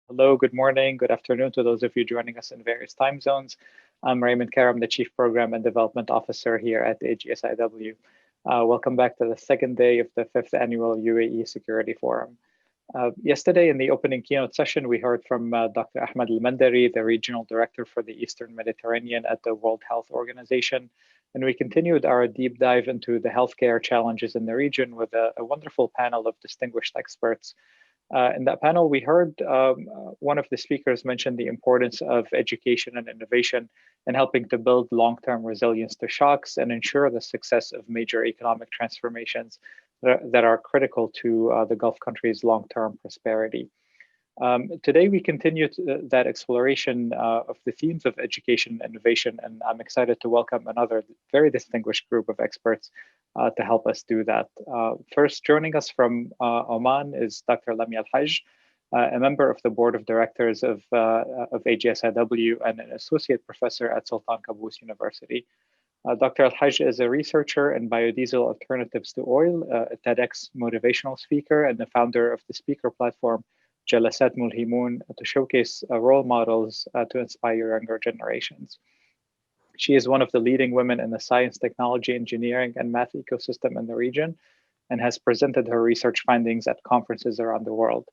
Hello, good morning, good afternoon to those of you joining us in various time zones. I'm Raymond Karam, the Chief Program and Development Officer here at AGSIW. Welcome back to the second day of the fifth annual UAE Security Forum. Yesterday in the opening keynote session, we heard from Dr. Ahmed Al-Mandari, the Regional Director for the Eastern Mediterranean at the World Health Organization. And we continued our deep dive into the healthcare challenges in the region with a wonderful panel of distinguished experts. In that panel, we heard one of the speakers mention the importance of education and innovation in helping to build long-term resilience to shocks and ensure the success of major economic transformations that are critical to the Gulf countries' long-term prosperity. Today, we continue that exploration of the themes of education and innovation, and I'm excited to welcome another very distinguished group of experts to help us do that. First, joining us from Oman is Dr. Lamya Al Haj, a member of the board of directors of AGSIW and an associate professor at Sultan Qaboos University. Dr. Al Haj is a researcher in biodiesel alternatives to oil, a TEDx motivational speaker, and the founder of the speaker platform Jalasat Mulhimoon to showcase role models to inspire younger generations. She is one of the leading women in the science, technology, engineering, and math ecosystem in the region and has presented her research findings at conferences around the world.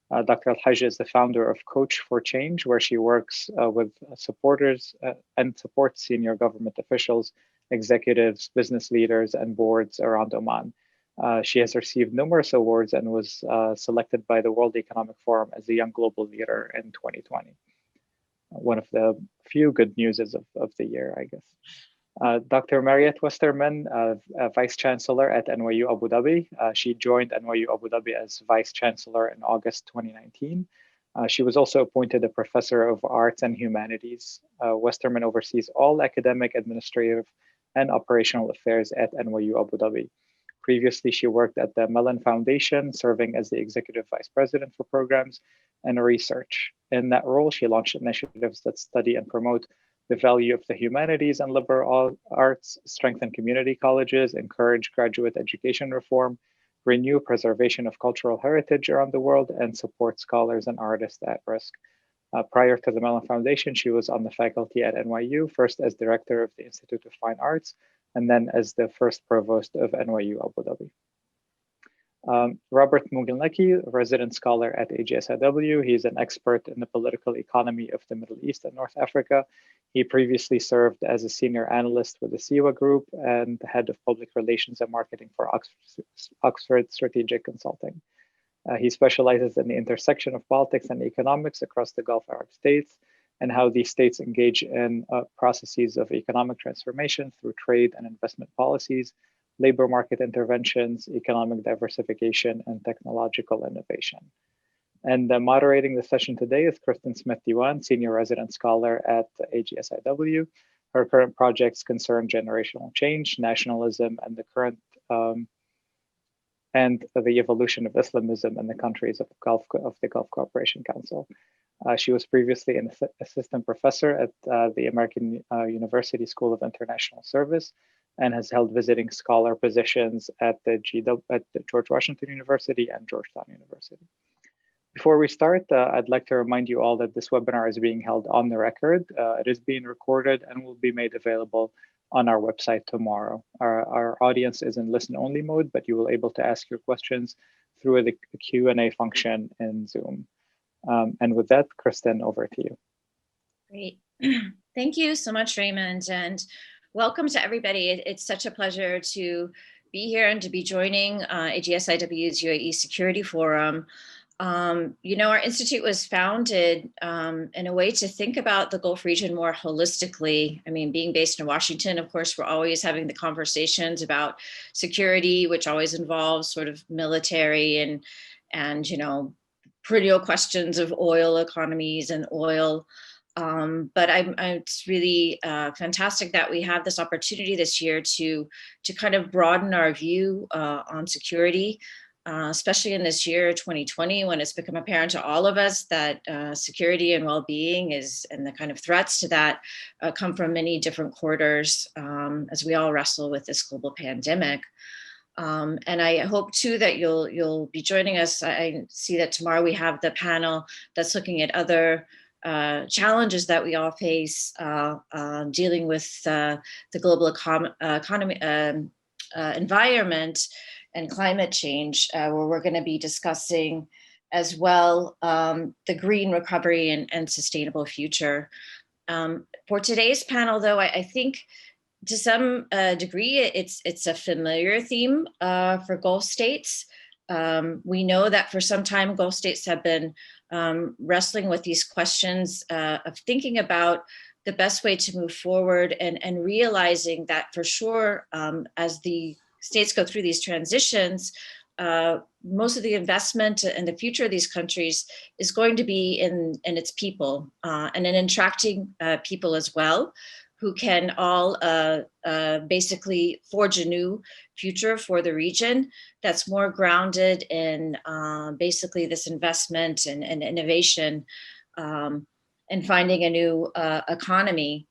Dr. Al Haj is the founder of Coach for Change, where she works with supporters and supports senior government officials, executives, business leaders, and boards around Oman. She has received numerous awards and was selected by the World Economic Forum as a Young Global Leader in 2020. One of the few good news of the year, I guess. Dr. Mariet Westermann, Vice Chancellor at NYU Abu Dhabi. She joined NYU Abu Dhabi as Vice Chancellor in August 2019. She was also appointed a Professor of Arts and Humanities. Westermann oversees all academic, administrative, and operational affairs at NYU Abu Dhabi. Previously, she worked at the Mellon Foundation, serving as the Executive Vice President for Programs and Research. In that role, she launched initiatives that study and promote the value of the humanities and liberal arts, strengthen community colleges, encourage graduate education reform, renew preservation of cultural heritage around the world, and support scholars and artists at risk. Prior to the Mellon Foundation, she was on the faculty at NYU, first as director of the Institute of Fine Arts, and then as the first provost of NYU Abu Dhabi. Robert Mogielnicki, resident scholar at AGSIW. He's an expert in the political economy of the Middle East and North Africa. He previously served as a senior analyst with the SIWA Group and the head of public relations and marketing for Oxford Strategic Consulting. He specializes in the intersection of politics and economics across the Gulf Arab states and how these states engage in processes of economic transformation through trade and investment policies, labor market interventions, economic diversification, and technological innovation. And moderating the session today is Kristin Diwan, Senior Resident Scholar at AGSIW. Her current projects concern generational change, nationalism, and the current and the evolution of Islamism in the countries of the Gulf Cooperation Council. She was previously an assistant professor at the American University School of International Service and has held visiting scholar positions at the George Washington University and Georgetown University. Before we start, I'd like to remind you all that this webinar is being held on the record. It is being recorded and will be made available on our website tomorrow. Our audience is in listen-only mode, but you will be able to ask your questions through the Q&A function in Zoom. And with that, Kristin, over to you. Great. Thank you so much, Raymond, and welcome to everybody. It's such a pleasure to be here and to be joining AGSIW's UAE Security Forum. Our institute was founded in a way to think about the Gulf region more holistically. I mean, being based in Washington, of course, we're always having the conversations about security, which always involves sort of military and perennial questions of oil economies and oil. But it's really fantastic that we have this opportunity this year to kind of broaden our view on security, especially in this year, 2020, when it's become apparent to all of us that security and well-being and the kind of threats to that come from many different quarters as we all wrestle with this global pandemic. And I hope too that you'll be joining us. I see that tomorrow we have the panel that's looking at other challenges that we all face dealing with the global economy, environment and climate change, where we're going to be discussing as well the green recovery and sustainable future. For today's panel, though, I think to some degree, it's a familiar theme for Gulf states. We know that for some time, Gulf states have been wrestling with these questions of thinking about the best way to move forward and realizing that for sure, as the states go through these transitions, most of the investment in the future of these countries is going to be in its people and in attracting people as well, who can all basically forge a new future for the region that's more grounded in basically this investment and innovation and finding a new economy.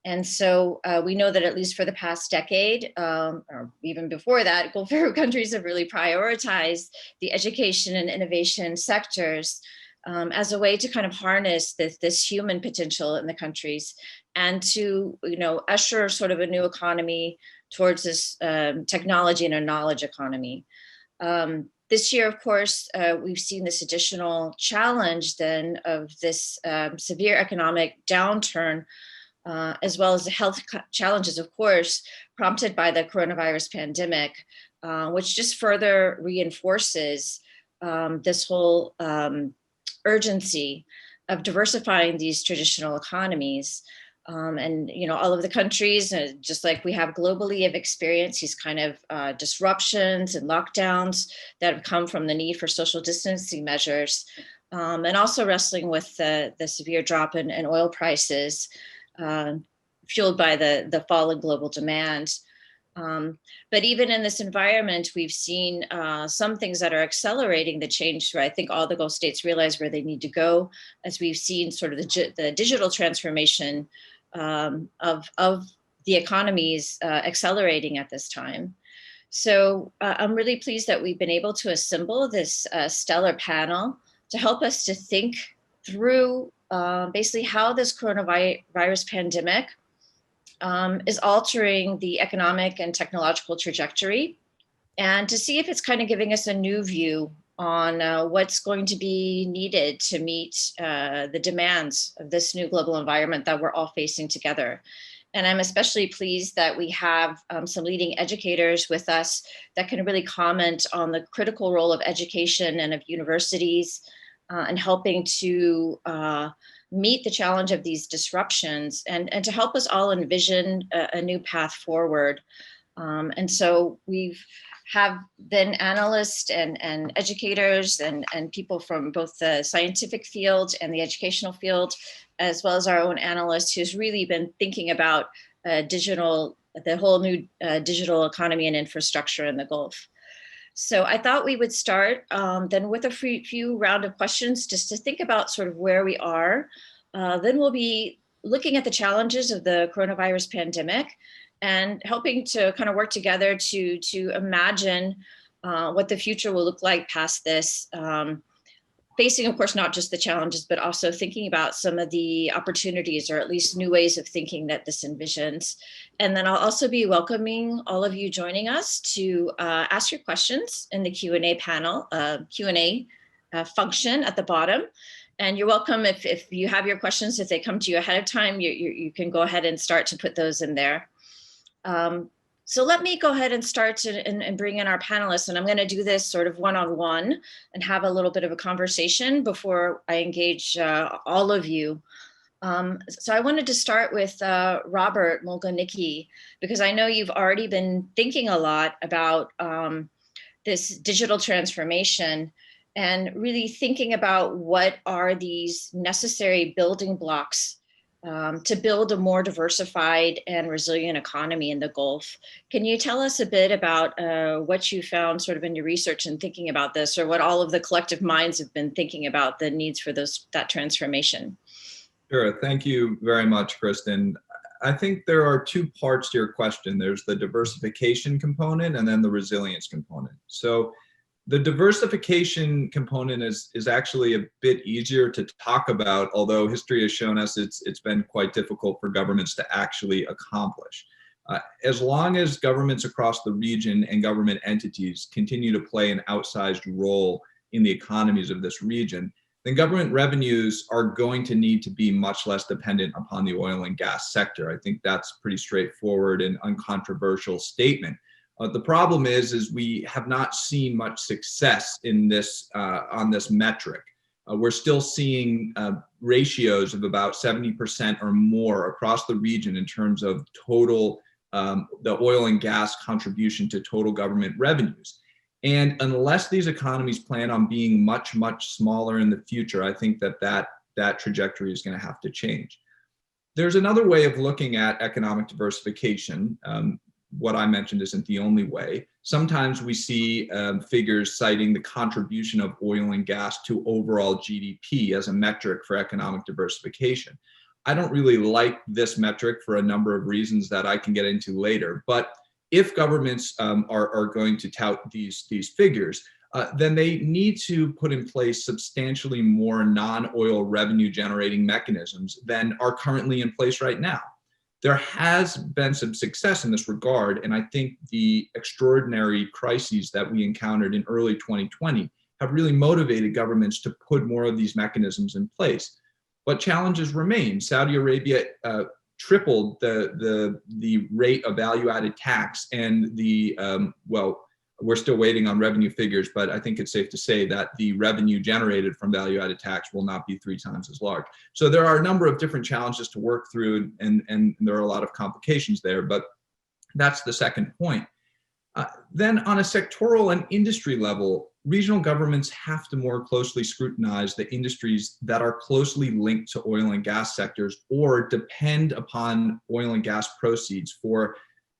And so we know that at least for the past decade, or even before that, Gulf countries have really prioritized the education and innovation sectors as a way to kind of harness this human potential in the countries and to, usher sort of a new economy towards this technology and a knowledge economy. This year, of course, we've seen this additional challenge then of this severe economic downturn, as well as the health challenges, of course, prompted by the coronavirus pandemic, which just further reinforces this whole urgency of diversifying these traditional economies. And all of the countries, just like we have globally, have experienced these kind of disruptions and lockdowns that have come from the need for social distancing measures, and also wrestling with the severe drop in oil prices, fueled by the fall in global demand. But even in this environment, we've seen some things that are accelerating the change where I think all the Gulf states realize where they need to go, as we've seen sort of the digital transformation of the economies accelerating at this time. So I'm really pleased that we've been able to assemble this stellar panel to help us to think through basically how this coronavirus pandemic is altering the economic and technological trajectory, and to see if it's kind of giving us a new view on what's going to be needed to meet the demands of this new global environment that we're all facing together. And I'm especially pleased that we have some leading educators with us that can really comment on the critical role of education and of universities in helping to meet the challenge of these disruptions and to help us all envision a new path forward. And so we've have then analysts and educators and people from both the scientific field and the educational field, as well as our own analyst who's really been thinking about the whole new digital economy and infrastructure in the Gulf. So I thought we would start then with a few round of questions just to think about sort of where we are. Then we'll be looking at the challenges of the coronavirus pandemic and helping to kind of work together to imagine what the future will look like past this, facing, of course, not just the challenges, but also thinking about some of the opportunities or at least new ways of thinking that this envisions. And then I'll also be welcoming all of you joining us to ask your questions in the Q&A panel, Q&A function at the bottom. And you're welcome if you have your questions, if they come to you ahead of time, you can go ahead and start to put those in there. So let me go ahead and start and bring in our panelists, and I'm going to do this sort of one-on-one and have a little bit of a conversation before I engage all of you. So I wanted to start with Robert Mogielnicki, because I know you've already been thinking a lot about this digital transformation and really thinking about what are these necessary building blocks to build a more diversified and resilient economy in the Gulf. Can you tell us a bit about what you found sort of in your research and thinking about this, or what all of the collective minds have been thinking about the needs for that transformation? Sure, thank you very much, Kristin. I think there are two parts to your question. There's the diversification component and then the resilience component. So the diversification component is actually a bit easier to talk about, although history has shown us it's been quite difficult for governments to actually accomplish. As long as governments across the region and government entities continue to play an outsized role in the economies of this region, then government revenues are going to need to be much less dependent upon the oil and gas sector. I think that's a pretty straightforward and uncontroversial statement. The problem is we have not seen much success in this on this metric. We're still seeing ratios of about 70% or more across the region in terms of total the oil and gas contribution to total government revenues. And unless these economies plan on being much, much smaller in the future, I think that trajectory is going to have to change. There's another way of looking at economic diversification. What I mentioned isn't the only way. Sometimes we see figures citing the contribution of oil and gas to overall GDP as a metric for economic diversification. I don't really like this metric for a number of reasons that I can get into later. But if governments are going to tout these figures, then they need to put in place substantially more non-oil revenue generating mechanisms than are currently in place right now. There has been some success in this regard, and I think the extraordinary crises that we encountered in early 2020 have really motivated governments to put more of these mechanisms in place. But challenges remain. Saudi Arabia tripled the rate of value-added tax, and we're still waiting on revenue figures, but I think it's safe to say that the revenue generated from value-added tax will not be 3 times as large. So there are a number of different challenges to work through, and there are a lot of complications there, but that's the second point. Then on a sectoral and industry level, regional governments have to more closely scrutinize the industries that are closely linked to oil and gas sectors or depend upon oil and gas proceeds, for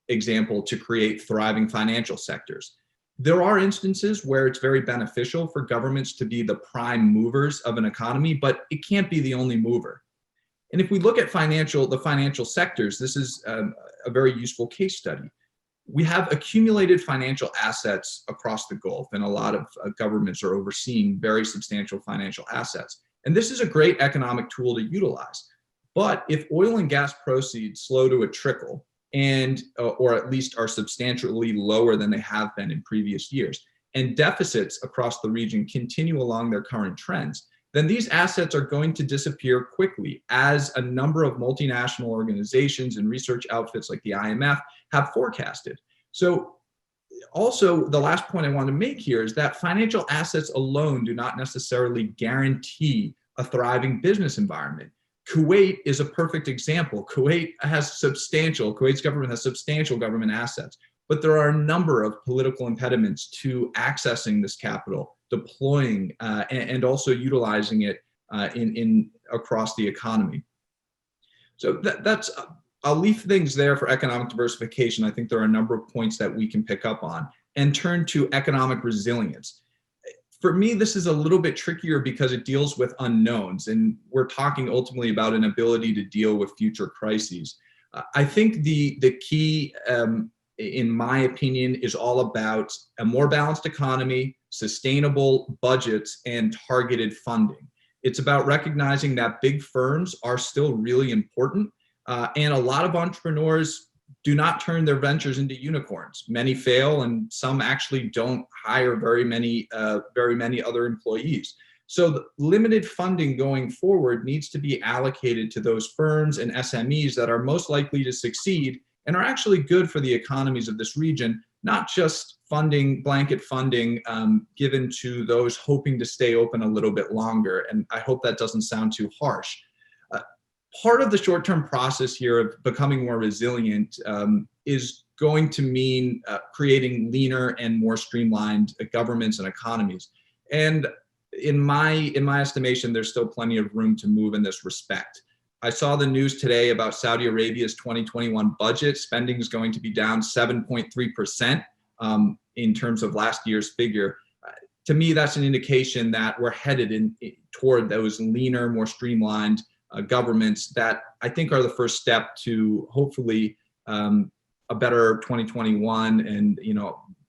example, to create thriving financial sectors. There are instances where it's very beneficial for governments to be the prime movers of an economy, but it can't be the only mover. And if we look at the financial sectors, this is a very useful case study. We have accumulated financial assets across the Gulf, and a lot of governments are overseeing very substantial financial assets. And this is a great economic tool to utilize. But if oil and gas proceeds slow to a trickle, or at least are substantially lower than they have been in previous years, and deficits across the region continue along their current trends, then these assets are going to disappear quickly, as a number of multinational organizations and research outfits like the IMF have forecasted. So also, the last point I want to make here is that financial assets alone do not necessarily guarantee a thriving business environment. Kuwait is a perfect example. Kuwait's government has substantial government assets, but there are a number of political impediments to accessing this capital, deploying, and also utilizing it across the economy. So I'll leave things there for economic diversification. I think there are a number of points that we can pick up on, and turn to economic resilience. For me, this is a little bit trickier because it deals with unknowns, and we're talking ultimately about an ability to deal with future crises. I think the key, in my opinion, is all about a more balanced economy, sustainable budgets, and targeted funding. It's about recognizing that big firms are still really important, and a lot of entrepreneurs do not turn their ventures into unicorns. Many fail, and some actually don't hire very many other employees. So the limited funding going forward needs to be allocated to those firms and SMEs that are most likely to succeed and are actually good for the economies of this region, not just blanket funding given to those hoping to stay open a little bit longer. And I hope that doesn't sound too harsh. Part of the short-term process here of becoming more resilient is going to mean creating leaner and more streamlined governments and economies. And in my estimation, there's still plenty of room to move in this respect. I saw the news today about Saudi Arabia's 2021 budget. Spending is going to be down 7.3% in terms of last year's figure. To me, that's an indication that we're headed toward those leaner, more streamlined governments that I think are the first step to hopefully a better 2021 and,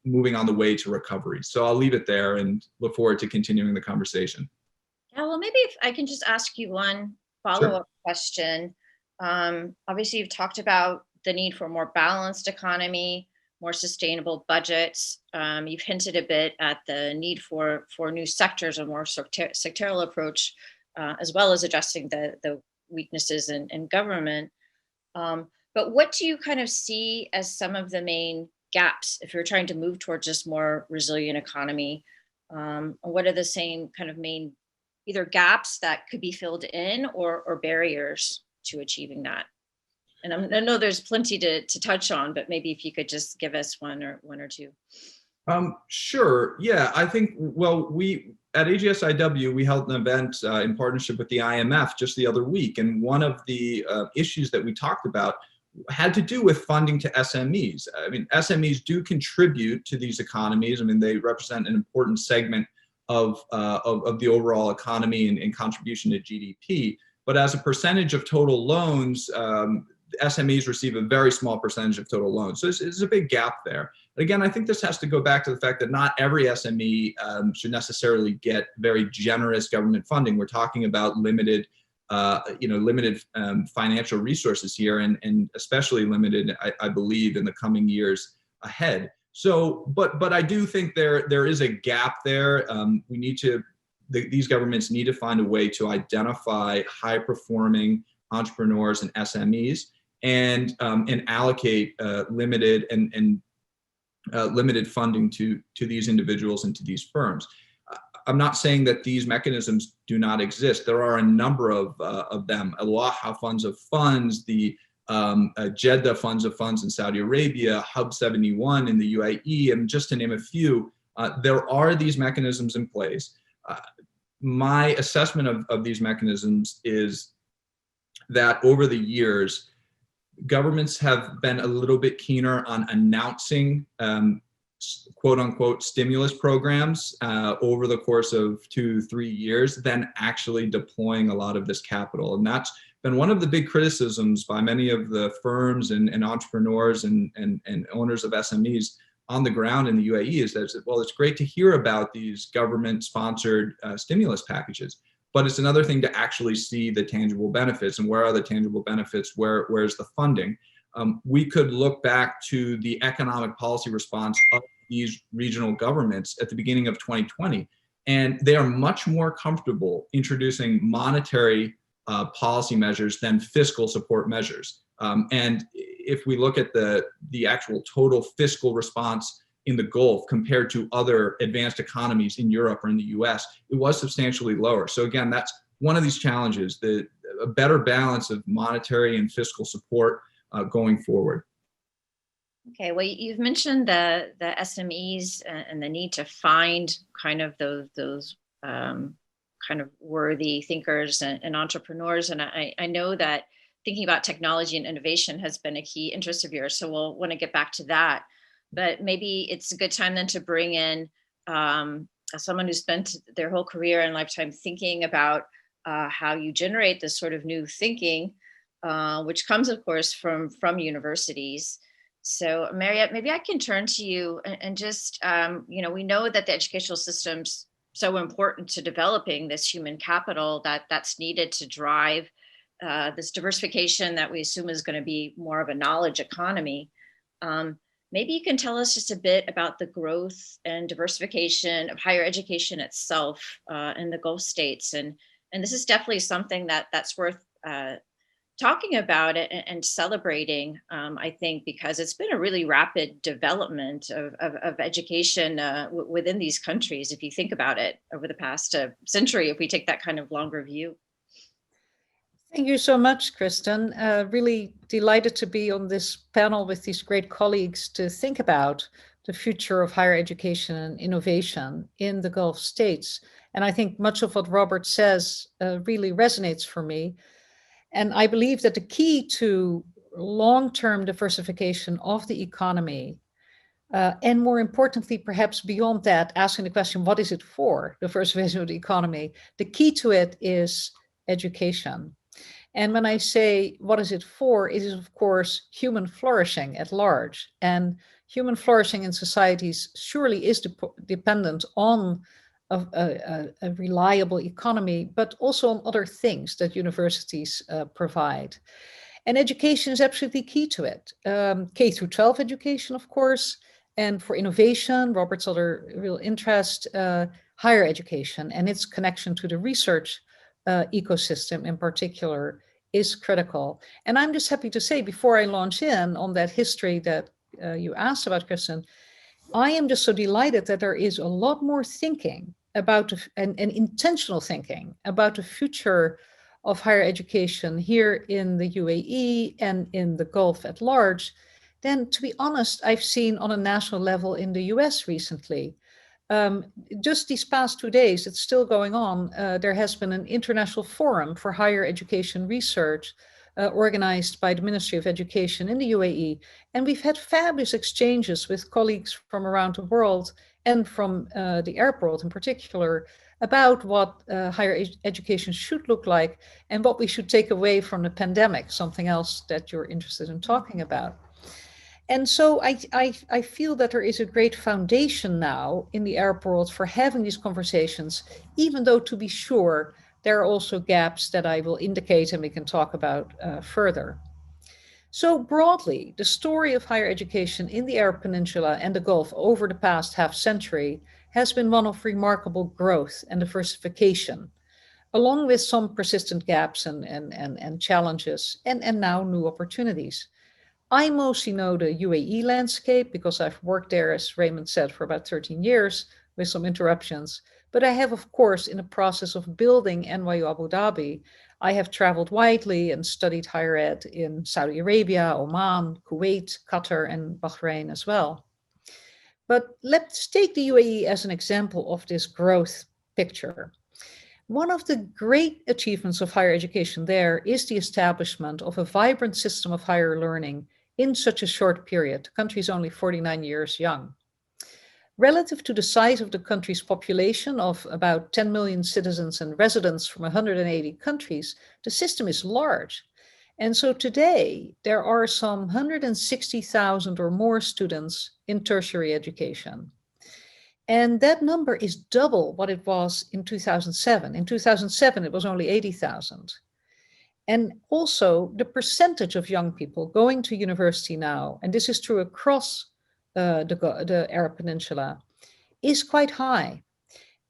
moving on the way to recovery. So I'll leave it there and look forward to continuing the conversation. Yeah, well, maybe if I can just ask you one follow-up question. Obviously, you've talked about the need for a more balanced economy, more sustainable budgets. You've hinted a bit at the need for new sectors, a more sectoral approach, as well as addressing the weaknesses in government. But what do you kind of see as some of the main gaps if you're trying to move towards this more resilient economy? What are the same kind of main either gaps that could be filled in or barriers to achieving that? And I know there's plenty to touch on, but maybe if you could just give us one or two. Sure. Yeah, I think, we at AGSIW, we held an event in partnership with the IMF just the other week. And one of the issues that we talked about had to do with funding to SMEs. I mean, SMEs do contribute to these economies. I mean, they represent an important segment of the overall economy and contribution to GDP. But as a percentage of total loans, SMEs receive a very small percentage of total loans. So there's a big gap there. But again, I think this has to go back to the fact that not every SME should necessarily get very generous government funding. We're talking about limited financial resources here, and especially limited, I believe, in the coming years ahead. So, but I do think there is a gap there. These governments need to find a way to identify high-performing entrepreneurs and SMEs and allocate limited funding to these individuals and to these firms. I'm not saying that these mechanisms do not exist. There are a number of them. Al-Waha funds of funds, the Jeddah funds of funds in Saudi Arabia, Hub 71 in the UAE, and just to name a few, there are these mechanisms in place. My assessment of these mechanisms is that over the years, governments have been a little bit keener on announcing quote unquote stimulus programs over the course of 2-3 years than actually deploying a lot of this capital. And that's been one of the big criticisms by many of the firms and entrepreneurs and owners of SMEs on the ground in the UAE is that, well, it's great to hear about these government-sponsored stimulus packages, but it's another thing to actually see the tangible benefits. And where are the tangible benefits? Where's the funding? We could look back to the economic policy response of these regional governments at the beginning of 2020, and they are much more comfortable introducing monetary policy measures than fiscal support measures. And if we look at the actual total fiscal response in the Gulf compared to other advanced economies in Europe or in the US, it was substantially lower. So again, that's one of these challenges, a better balance of monetary and fiscal support going forward. Okay, well, you've mentioned the SMEs and the need to find kind of those kind of worthy thinkers and entrepreneurs. And I know that thinking about technology and innovation has been a key interest of yours. So we'll want to get back to that. But maybe it's a good time then to bring in someone who spent their whole career and lifetime thinking about how you generate this sort of new thinking, which comes, of course, from universities. So Mariet, maybe I can turn to you and just, we know that the educational system's so important to developing this human capital that's needed to drive this diversification that we assume is going to be more of a knowledge economy. Maybe you can tell us just a bit about the growth and diversification of higher education itself in the Gulf states. And this is definitely something that's worth talking about it and celebrating, I think, because it's been a really rapid development of education within these countries, if you think about it, over the past century, if we take that kind of longer view. Thank you so much, Kristin. Really delighted to be on this panel with these great colleagues to think about the future of higher education and innovation in the Gulf states. And I think much of what Robert says really resonates for me. And I believe that the key to long-term diversification of the economy, and more importantly, perhaps beyond that, asking the question, what is it for, diversification of the economy? The key to it is education. And when I say, what is it for? It is, of course, human flourishing at large. And human flourishing in societies surely is dependent on a reliable economy, but also on other things that universities provide. And education is absolutely key to it. K through 12 education, of course, and for innovation, Robert's other real interest, higher education and its connection to the research ecosystem in particular is critical. And I'm just happy to say, before I launch in on that history that you asked about, Kristin, I am just so delighted that there is a lot more thinking about and intentional thinking about the future of higher education here in the UAE and in the Gulf at large than, to be honest, I've seen on a national level in the US recently. Just these past 2 days, it's still going on. There has been an international forum for higher education research organized by the Ministry of Education in the UAE. And we've had fabulous exchanges with colleagues from around the world and from the Arab world in particular about what higher education should look like and what we should take away from the pandemic, something else that you're interested in talking about. And so I feel that there is a great foundation now in the Arab world for having these conversations, even though, to be sure, there are also gaps that I will indicate and we can talk about further. So broadly, the story of higher education in the Arab Peninsula and the Gulf over the past half century has been one of remarkable growth and diversification, along with some persistent gaps and challenges, and now new opportunities. I mostly know the UAE landscape because I've worked there, as Raymond said, for about 13 years with some interruptions. But I have, of course, in the process of building NYU Abu Dhabi, I have traveled widely and studied higher ed in Saudi Arabia, Oman, Kuwait, Qatar, and Bahrain as well. But let's take the UAE as an example of this growth picture. One of the great achievements of higher education there is the establishment of a vibrant system of higher learning in such a short period. The country is only 49 years young. Relative to the size of the country's population of about 10 million citizens and residents from 180 countries, the system is large. And so today, there are some 160,000 or more students in tertiary education. And that number is double what it was in 2007. In 2007, it was only 80,000. And also the percentage of young people going to university now, and this is true across the Arab Peninsula, is quite high.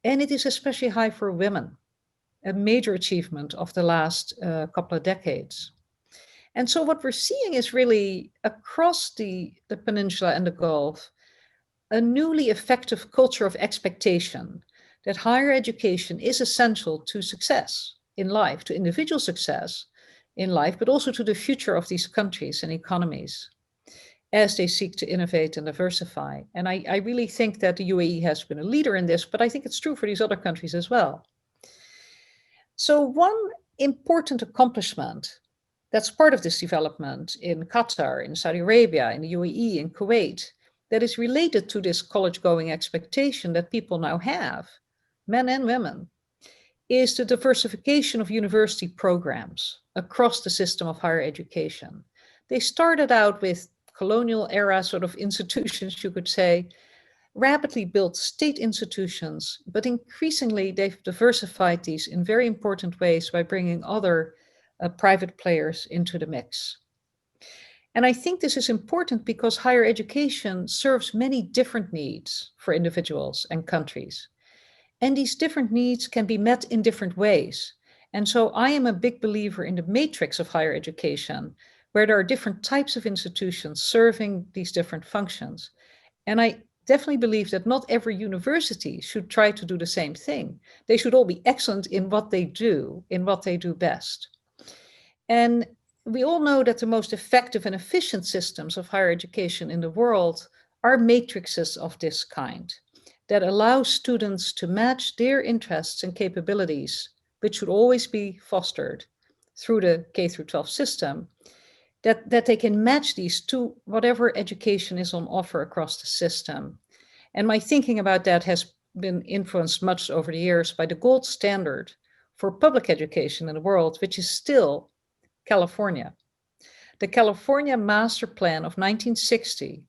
And it is especially high for women, a major achievement of the last couple of decades. And so what we're seeing is really across the peninsula and the Gulf, a newly effective culture of expectation that higher education is essential to success in life, to individual success in life, but also to the future of these countries and economies as they seek to innovate and diversify. And I really think that the UAE has been a leader in this, but I think it's true for these other countries as well. So one important accomplishment that's part of this development in Qatar, in Saudi Arabia, in the UAE, in Kuwait, that is related to this college-going expectation that people now have, men and women, is the diversification of university programs across the system of higher education. They started out with colonial era sort of institutions, you could say, rapidly built state institutions, but increasingly they've diversified these in very important ways by bringing other private players into the mix. And I think this is important because higher education serves many different needs for individuals and countries. And these different needs can be met in different ways. And so I am a big believer in the matrix of higher education, where there are different types of institutions serving these different functions. And I definitely believe that not every university should try to do the same thing. They should all be excellent in what they do best. And we all know that the most effective and efficient systems of higher education in the world are matrices of this kind that allow students to match their interests and capabilities, which should always be fostered through the K-12 system, that they can match these to whatever education is on offer across the system. And my thinking about that has been influenced much over the years by the gold standard for public education in the world, which is still California. The California Master Plan of 1960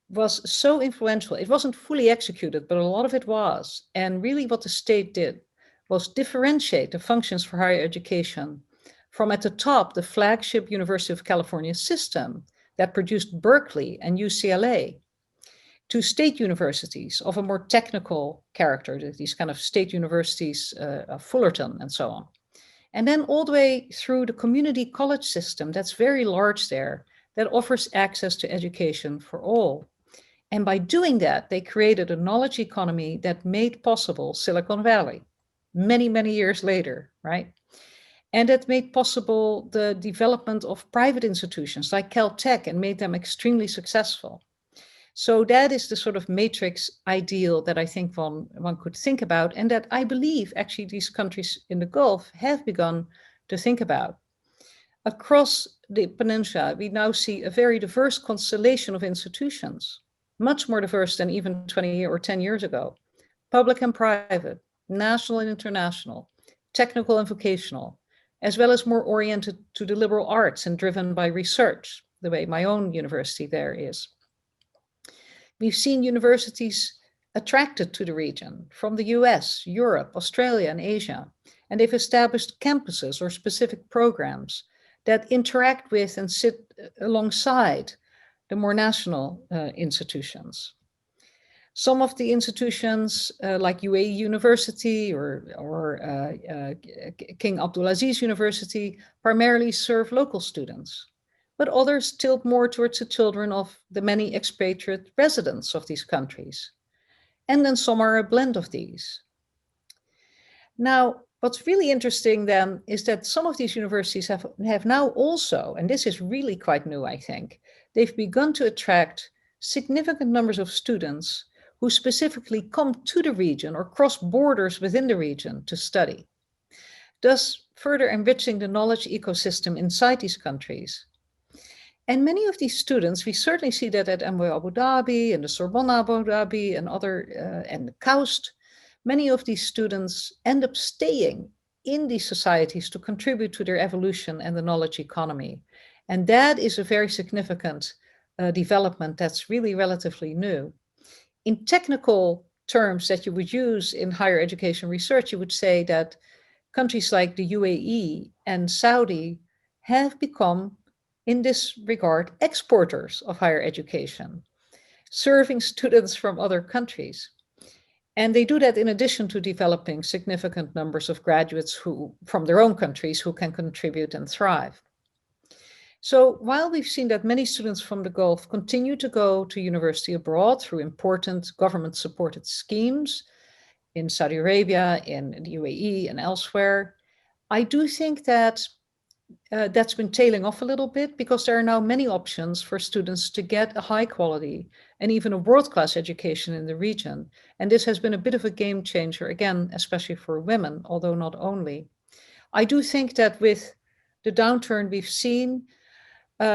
was so influential. It wasn't fully executed, but a lot of it was. And really what the state did was differentiate the functions for higher education from, at the top, the flagship University of California system that produced Berkeley and UCLA, to state universities of a more technical character, these kind of state universities, Fullerton and so on. And then all the way through the community college system that's very large there, that offers access to education for all. And by doing that, they created a knowledge economy that made possible Silicon Valley many, many years later, right? And that made possible the development of private institutions like Caltech and made them extremely successful. So that is the sort of matrix ideal that I think one could think about, and that I believe actually these countries in the Gulf have begun to think about. Across the peninsula, we now see a very diverse constellation of institutions, much more diverse than even 20 or 10 years ago. Public and private, national and international, technical and vocational, as well as more oriented to the liberal arts and driven by research, the way my own university there is. We've seen universities attracted to the region from the US, Europe, Australia, and Asia, and they've established campuses or specific programs that interact with and sit alongside the more national institutions. Some of the institutions like UAE University or King Abdulaziz University primarily serve local students, but others tilt more towards the children of the many expatriate residents of these countries. And then some are a blend of these. Now, what's really interesting then is that some of these universities have now also, and this is really quite new, I think, they've begun to attract significant numbers of students who specifically come to the region or cross borders within the region to study, thus further enriching the knowledge ecosystem inside these countries. And many of these students, we certainly see that at MWA Abu Dhabi and the Sorbonne Abu Dhabi and and the KAUST, many of these students end up staying in these societies to contribute to their evolution and the knowledge economy. And that is a very significant development that's really relatively new. In technical terms that you would use in higher education research, you would say that countries like the UAE and Saudi have become, in this regard, exporters of higher education, serving students from other countries. And they do that in addition to developing significant numbers of graduates who, from their own countries, who can contribute and thrive. So while we've seen that many students from the Gulf continue to go to university abroad through important government-supported schemes in Saudi Arabia, in the UAE, and elsewhere, I do think that that's been tailing off a little bit because there are now many options for students to get a high quality and even a world-class education in the region. And this has been a bit of a game changer, again, especially for women, although not only. I do think that with the downturn we've seen,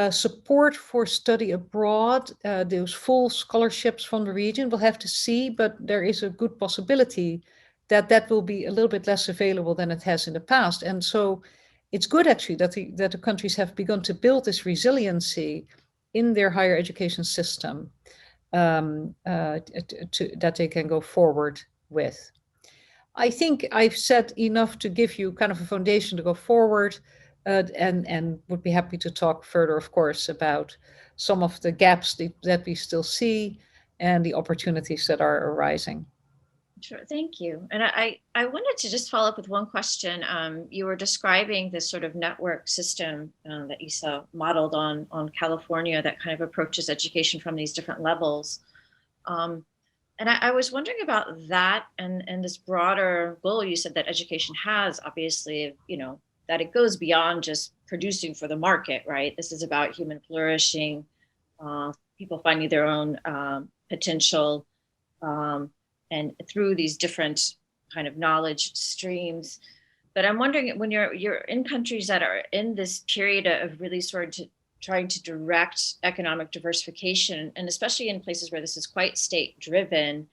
support for study abroad, those full scholarships from the region, we'll have to see, but there is a good possibility that that will be a little bit less available than it has in the past. And so it's good actually that the countries have begun to build this resiliency in their higher education system that they can go forward with. I think I've said enough to give you kind of a foundation to go forward, and would be happy to talk further, of course, about some of the gaps that we still see and the opportunities that are arising. Sure, thank you. And I wanted to just follow up with one question. You were describing this sort of network system that you saw modeled on California that kind of approaches education from these different levels. And I was wondering about that and this broader goal you said that education has, obviously, you know, that it goes beyond just producing for the market, right? This is about human flourishing, people finding their own potential, and through these different kind of knowledge streams. But I'm wondering, when you're in countries that are in this period of really sort of trying to direct economic diversification, and especially in places where this is quite state driven,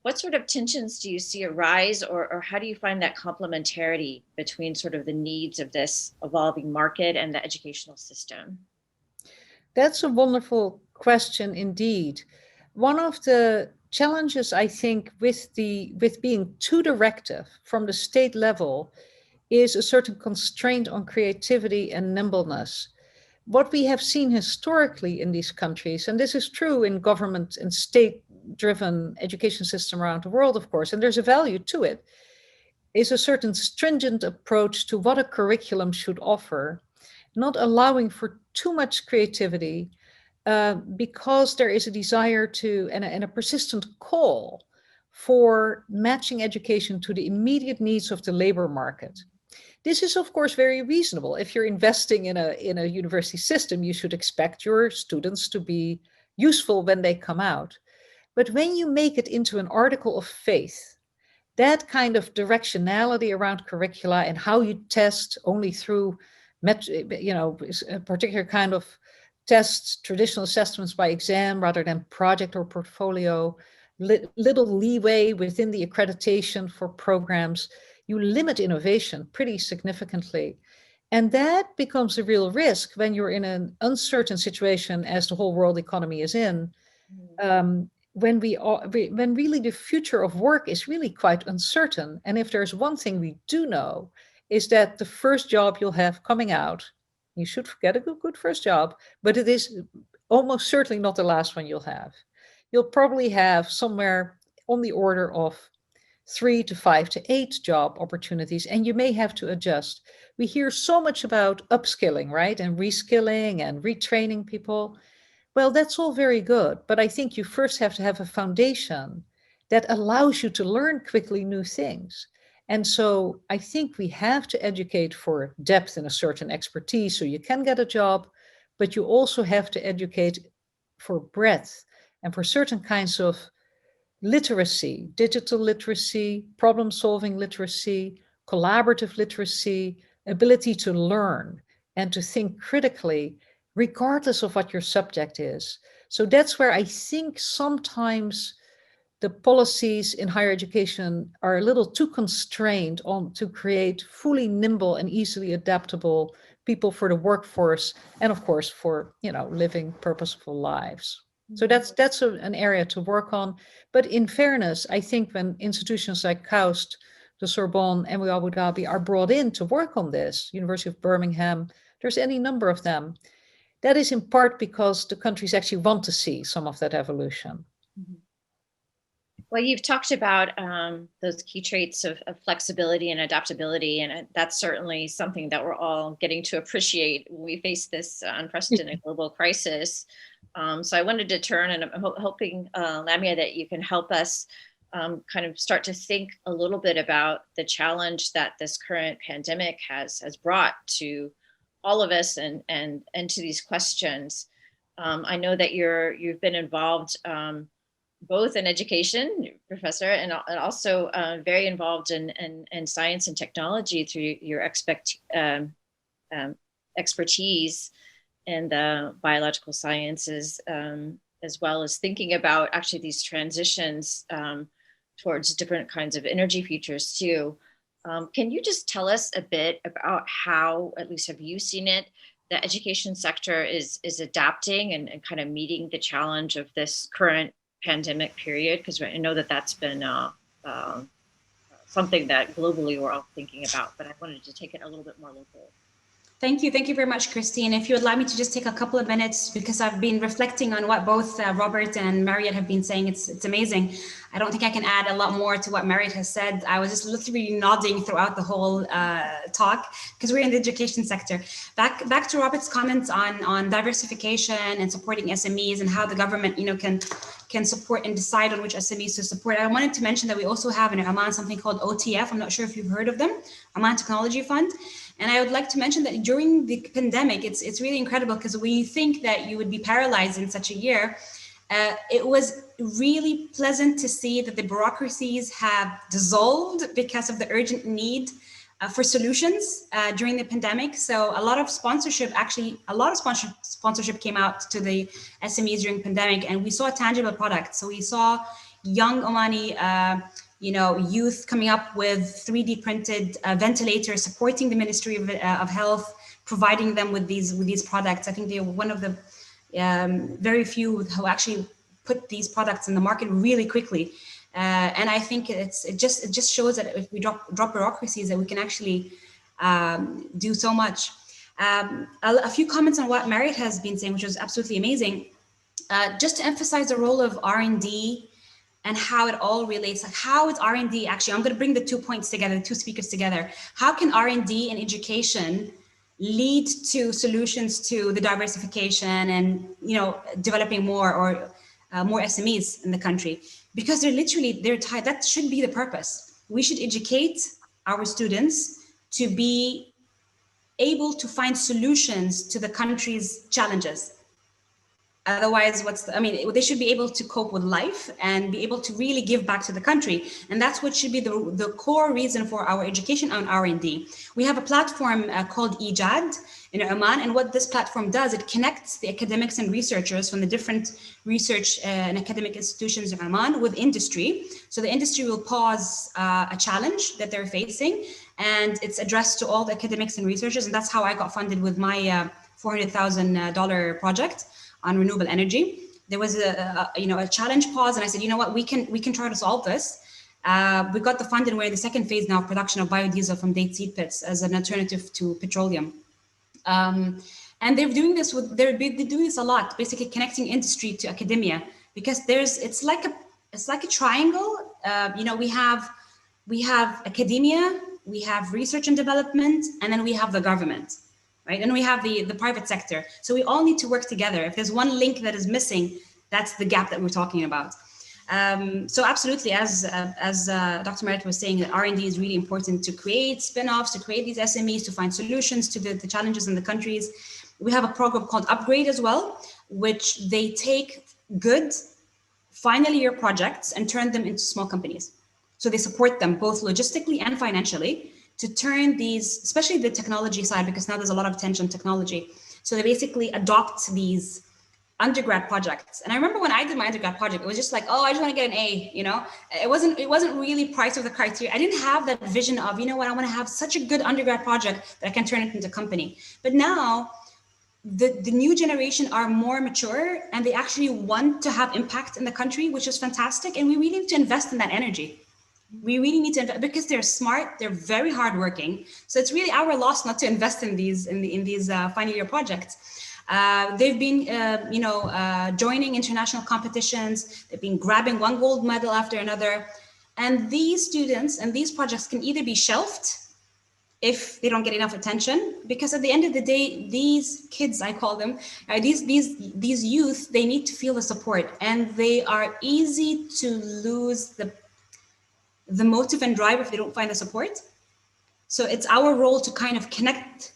what what sort of tensions do you see arise, or how do you find that complementarity between sort of the needs of this evolving market and the educational system? That's a wonderful question indeed. One of the challenges, I think, with being too directive from the state level is a certain constraint on creativity and nimbleness. What we have seen historically in these countries, and this is true in government and state-driven education system around the world, of course, and there's a value to it, is a certain stringent approach to what a curriculum should offer, not allowing for too much creativity, because there is a desire to, and a persistent call for matching education to the immediate needs of the labor market. This is, of course, very reasonable. If you're investing in a university system, you should expect your students to be useful when they come out. But when you make it into an article of faith, that kind of directionality around curricula and how you test only through, a particular kind of tests, traditional assessments by exam rather than project or portfolio, little leeway within the accreditation for programs, you limit innovation pretty significantly. And that becomes a real risk when you're in an uncertain situation, as the whole world economy is in, when really the future of work is really quite uncertain. And if there's one thing we do know, is that the first job you'll have coming out, you should get a good first job, but it is almost certainly not the last one you'll have. You'll probably have somewhere on the order of 3 to 5 to 8 job opportunities, and you may have to adjust. We hear so much about upskilling, right? And reskilling and retraining people. Well, that's all very good, but I think you first have to have a foundation that allows you to learn quickly new things. And so I think we have to educate for depth in a certain expertise so you can get a job, but you also have to educate for breadth and for certain kinds of literacy, digital literacy, problem-solving literacy, collaborative literacy, ability to learn and to think critically, regardless of what your subject is. So that's where I think sometimes the policies in higher education are a little too constrained on to create fully nimble and easily adaptable people for the workforce, and of course for living purposeful lives. So that's an area to work on. But in fairness, I think when institutions like KAUST, the Sorbonne, and Abu Dhabi are brought in to work on this, University of Birmingham, there's any number of them, that is in part because the countries actually want to see some of that evolution. Well, you've talked about those key traits of flexibility and adaptability, and that's certainly something that we're all getting to appreciate when we face this unprecedented global crisis. So I wanted to turn, and I'm hoping, Lamya, that you can help us kind of start to think a little bit about the challenge that this current pandemic has brought to all of us and to these questions. I know that you've been involved both in education, professor, and also very involved in science and technology through your expertise in the biological sciences, as well as thinking about actually these transitions towards different kinds of energy futures too. Can you just tell us a bit about how, at least have you seen it, the education sector is adapting and kind of meeting the challenge of this current pandemic period? Because I know that that's been something that globally we're all thinking about, but I wanted to take it a little bit more local. Thank you very much, Kristin. If you would allow me to just take a couple of minutes, because I've been reflecting on what both Robert and Mariet have been saying. It's amazing. I don't think I can add a lot more to what Mariet has said. I was just literally nodding throughout the whole talk, because we're in the education sector. Back to Robert's comments on diversification and supporting SMEs and how the government can support and decide on which SMEs to support. I wanted to mention that we also have in Oman something called OTF. I'm not sure if you've heard of them, Oman Technology Fund. And I would like to mention that during the pandemic, it's really incredible, because when you think that you would be paralyzed in such a year, it was really pleasant to see that the bureaucracies have dissolved because of the urgent need for solutions during the pandemic. So a lot of sponsorship came out to the SMEs during the pandemic, and we saw tangible products. So we saw young Omani, youth coming up with 3D printed ventilators, supporting the Ministry of Health, providing them with these products. I think they're one of the very few who actually put these products in the market really quickly. And I think it just shows that if we drop bureaucracies, that we can actually do so much. A few comments on what Mariet has been saying, which was absolutely amazing. Just to emphasize the role of R&D and how it all relates. Like, how is R&D actually? I'm going to bring the 2 points together, the two speakers together. How can R&D and education lead to solutions to the diversification and developing more SMEs in the country? Because they're tied. That should be the purpose. We should educate our students to be able to find solutions to the country's challenges. Otherwise, they should be able to cope with life and be able to really give back to the country. And that's what should be the core reason for our education on R&D. We have a platform called EJAD in Oman. And what this platform does, it connects the academics and researchers from the different research and academic institutions in Oman with industry. So the industry will pause a challenge that they're facing, and it's addressed to all the academics and researchers. And that's how I got funded with my $400,000 project on renewable energy. There was a challenge pause, and I said, you know what, we can try to solve this. We got the fund, and we're in the second phase now of production of biodiesel from date seed pits as an alternative to petroleum. And they're doing this they're doing this a lot, basically connecting industry to academia, because it's like a triangle. We have academia, we have research and development, and then we have the government. Right? And we have the private sector. So we all need to work together. If there's one link that is missing, that's the gap that we're talking about. So absolutely, as Dr. Mariet was saying, that R&D is really important to create spin-offs, to create these SMEs, to find solutions to the challenges in the countries. We have a program called Upgrade as well, which they take good final year projects and turn them into small companies. So they support them both logistically and financially to turn these, especially the technology side, because now there's a lot of attention on technology. So they basically adopt these undergrad projects. And I remember when I did my undergrad project, it was just like, oh, I just want to get an A, It wasn't really part of the criteria. I didn't have that vision of, I want to have such a good undergrad project that I can turn it into a company. But now the new generation are more mature, and they actually want to have impact in the country, which is fantastic. And we really need to invest in that energy. We really need to invest, because they're smart, they're very hardworking. So it's really our loss not to invest in these final year projects. They've been, joining international competitions. They've been grabbing one gold medal after another. And these students and these projects can either be shelved if they don't get enough attention, because at the end of the day, these kids, I call them, these youth, they need to feel the support, and they are easy to lose the motive and drive if they don't find the support. So it's our role to kind of connect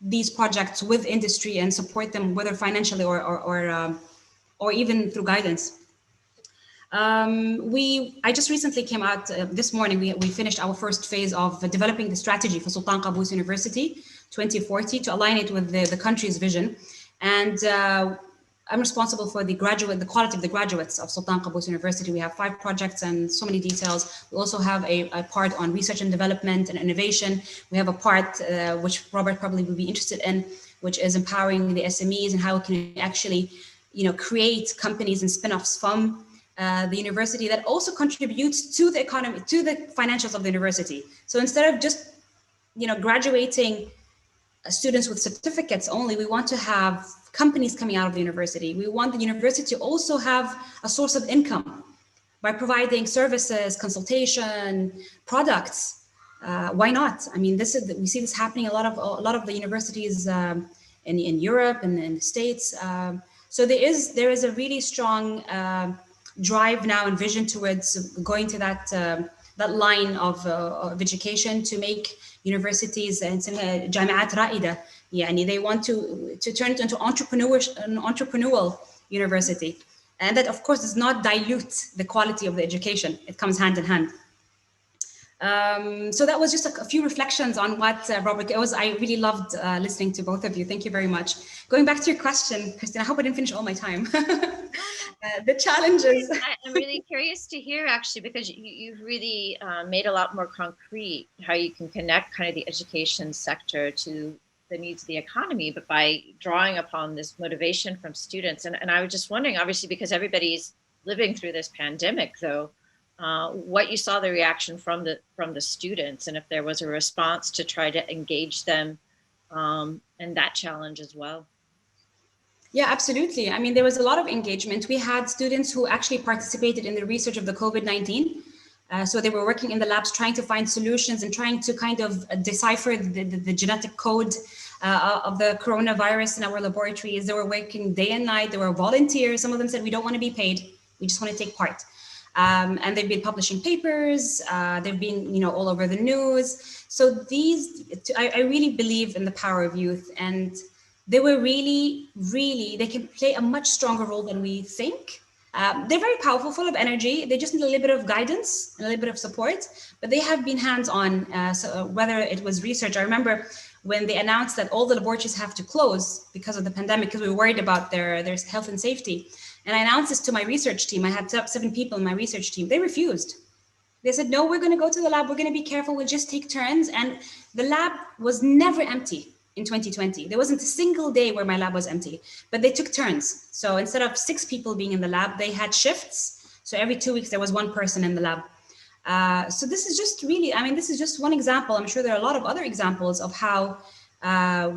these projects with industry and support them, whether financially or even through guidance. I just recently came out this morning. We finished our first phase of developing the strategy for Sultan Qaboos University 2040 to align it with the country's vision. And I'm responsible for the quality of the graduates of Sultan Qaboos University. We have 5 projects and so many details. We also have a part on research and development and innovation. We have a part which Robert probably will be interested in, which is empowering the SMEs and how we can actually, create companies and spin-offs from the university that also contributes to the economy, to the financials of the university. So instead of just, graduating students with certificates only, we want to have companies coming out of the university. We want the university to also have a source of income by providing services, consultation, products. Why not? I mean, we see this happening a lot of the universities in Europe and in the States. So there is a really strong drive now and vision towards going to that line of education to make universities and جامعات رائدة. They want to turn it into an entrepreneurial university. And that, of course, does not dilute the quality of the education. It comes hand in hand. So that was just a few reflections on what Robert, I really loved listening to both of you. Thank you very much. Going back to your question, Kristin, I hope I didn't finish all my time. The challenges. I'm really curious to hear, actually, because you've really made a lot more concrete how you can connect kind of the education sector to the needs of the economy, but by drawing upon this motivation from students. And I was just wondering, obviously, because everybody's living through this pandemic, though, what you saw the reaction from the students, and if there was a response to try to engage them and that challenge as well. Yeah, absolutely. I mean, there was a lot of engagement. We had students who actually participated in the research of the COVID-19. So they were working in the labs trying to find solutions and trying to kind of decipher the genetic code of the coronavirus in our laboratories. They were working day and night. They were volunteers. Some of them said, we don't want to be paid. We just want to take part. And they've been publishing papers. They've been, all over the news. So I really believe in the power of youth, and they were they can play a much stronger role than we think. They're very powerful, full of energy. They just need a little bit of guidance and a little bit of support, but they have been hands-on. So whether it was research, I remember when they announced that all the laboratories have to close because of the pandemic, because we were worried about their health and safety. And I announced this to my research team. I had 7 people in my research team. They refused. They said, no, we're going to go to the lab. We're going to be careful. We'll just take turns. And the lab was never empty. In 2020, there wasn't a single day where my lab was empty, but they took turns. So instead of 6 people being in the lab, they had shifts. So every 2 weeks, there was 1 person in the lab. So this is just really, this is just one example. I'm sure there are a lot of other examples of how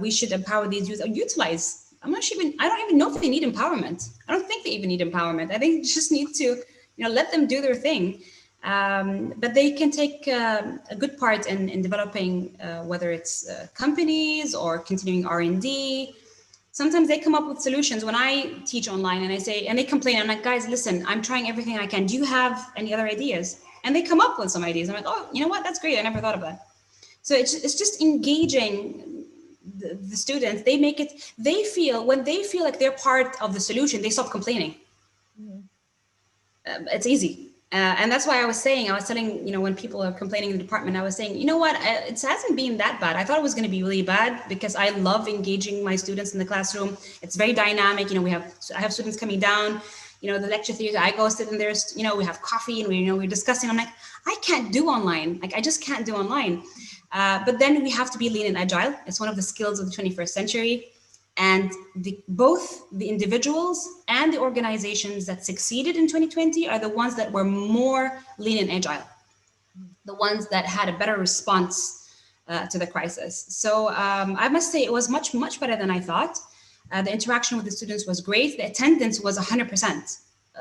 we should empower these youth or utilize. I don't even know if they need empowerment. I don't think they even need empowerment. I think they just need to, let them do their thing. But they can take a good part in developing, whether it's companies or continuing R&D. Sometimes they come up with solutions. When I teach online and they complain, I'm like, guys, listen, I'm trying everything I can. Do you have any other ideas? And they come up with some ideas. I'm like, oh, you know what? That's great. I never thought of that. So it's just engaging the students. When they feel like they're part of the solution, they stop complaining. Mm-hmm. It's easy. And that's why I was telling, when people are complaining in the department, I was saying, you know what, it hasn't been that bad. I thought it was going to be really bad because I love engaging my students in the classroom. It's very dynamic. I have students coming down, the lecture theater, I go sit and there's, we have coffee and we're discussing. I'm like, I can't do online. Like, I just can't do online. But then we have to be lean and agile. It's one of the skills of the 21st century. And both the individuals and the organizations that succeeded in 2020 are the ones that were more lean and agile, the ones that had a better response to the crisis. So I must say it was much, much better than I thought. The interaction with the students was great. The attendance was 100%.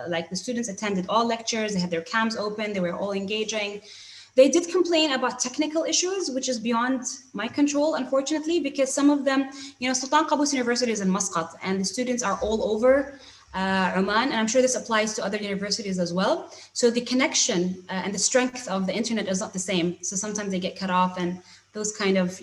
Like the students attended all lectures, they had their cams open, they were all engaging. They did complain about technical issues, which is beyond my control, unfortunately, because some of them, Sultan Qaboos University is in Muscat, and the students are all over Oman, and I'm sure this applies to other universities as well. So the connection and the strength of the internet is not the same. So sometimes they get cut off, and those kind of,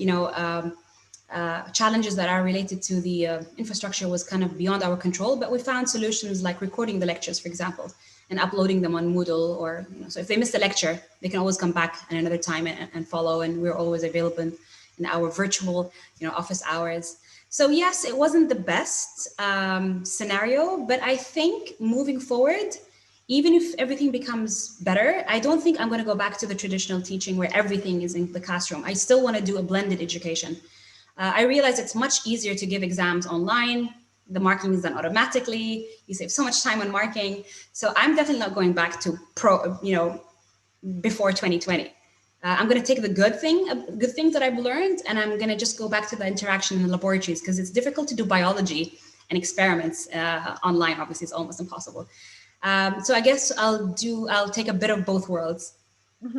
challenges that are related to the infrastructure was kind of beyond our control. But we found solutions like recording the lectures, for example, and uploading them on Moodle, or so if they missed a lecture, they can always come back at another time and follow. And we're always available in our virtual, office hours. So yes, it wasn't the best scenario, but I think moving forward, even if everything becomes better, I don't think I'm going to go back to the traditional teaching where everything is in the classroom. I still want to do a blended education. I realize it's much easier to give exams online. The marking is done automatically. You save so much time on marking. So I'm definitely not going back to before 2020. I'm going to take the good things that I've learned, and I'm going to just go back to the interaction in the laboratories, because it's difficult to do biology and experiments online. Obviously, it's almost impossible. So I guess I'll take a bit of both worlds. Mm-hmm.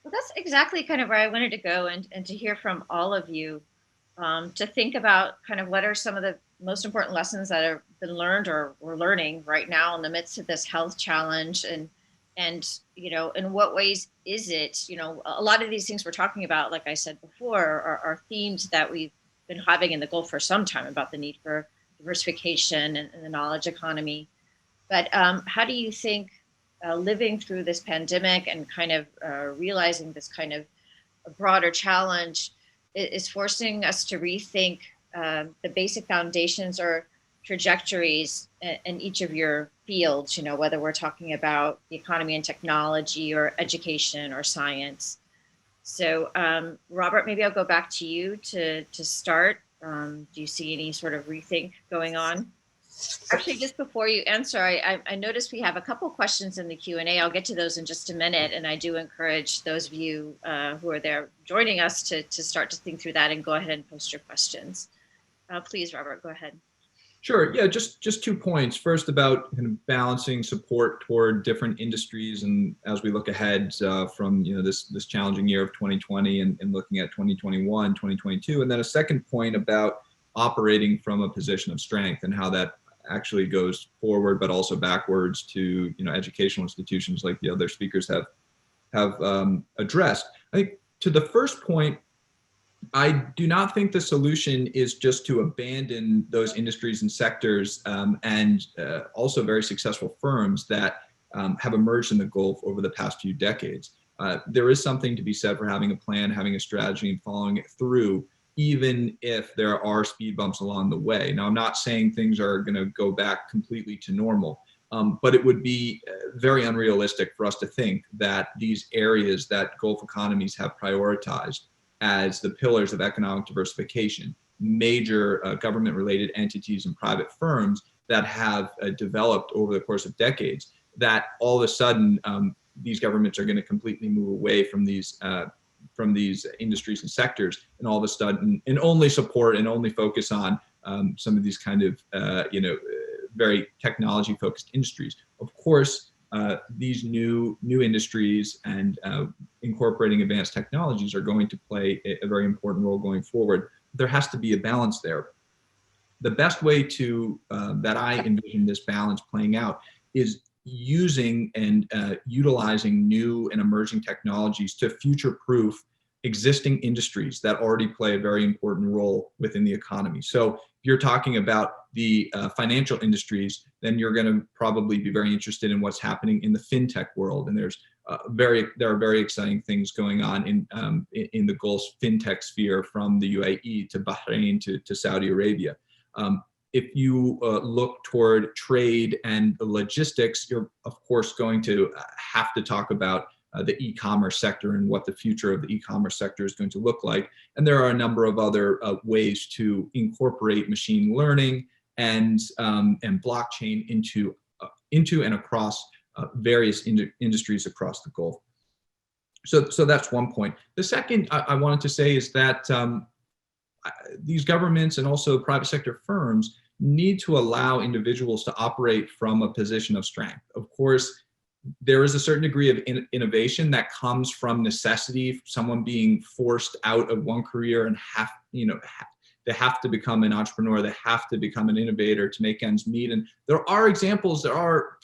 Well, that's exactly kind of where I wanted to go, and to hear from all of you, to think about kind of what are some of the most important lessons that have been learned or we're learning right now in the midst of this health challenge, and in what ways is it, a lot of these things we're talking about, like I said before, are themes that we've been having in the Gulf for some time about the need for diversification and the knowledge economy. But how do you think living through this pandemic and kind of realizing this kind of a broader challenge is forcing us to rethink the basic foundations or trajectories in each of your fields, whether we're talking about the economy and technology or education or science. So Robert, maybe I'll go back to you to start. Do you see any sort of rethink going on? Actually, just before you answer, I noticed we have a couple questions in the Q&A. I'll get to those in just a minute. And I do encourage those of you who are there joining us to start to think through that and go ahead and post your questions. Please, Robert, go ahead. Sure. Yeah, just 2 points. First, about kind of balancing support toward different industries, and as we look ahead from this challenging year of 2020 and looking at 2021, 2022, and then a second point about operating from a position of strength and how that actually goes forward, but also backwards to educational institutions like the other speakers have addressed. I think to the first point, I do not think the solution is just to abandon those industries and sectors and also very successful firms that have emerged in the Gulf over the past few decades. There is something to be said for having a plan, having a strategy, and following it through, even if there are speed bumps along the way. Now, I'm not saying things are going to go back completely to normal, but it would be very unrealistic for us to think that these areas that Gulf economies have prioritized as the pillars of economic diversification, major government-related entities and private firms that have developed over the course of decades, that all of a sudden these governments are going to completely move away from these industries and sectors, and all of a sudden, and only support and only focus on some of these kind of very technology-focused industries. Of course, these new industries and incorporating advanced technologies are going to play a very important role going forward. There has to be a balance there. The best way to that I envision this balance playing out is using and utilizing new and emerging technologies to future-proof existing industries that already play a very important role within the economy. So if you're talking about the financial industries, then you're going to probably be very interested in what's happening in the fintech world. And there are very exciting things going on in the Gulf fintech sphere, from the UAE to Bahrain to Saudi Arabia. If you look toward trade and logistics, you're of course going to have to talk about the e-commerce sector and what the future of the e-commerce sector is going to look like. And there are a number of other ways to incorporate machine learning and blockchain into and across various industries across the Gulf. So that's one point. The second I wanted to say is that these governments and also private sector firms need to allow individuals to operate from a position of strength. Of course, there is a certain degree of innovation that comes from necessity, someone being forced out of one career and they have to become an entrepreneur, they have to become an innovator to make ends meet. And there are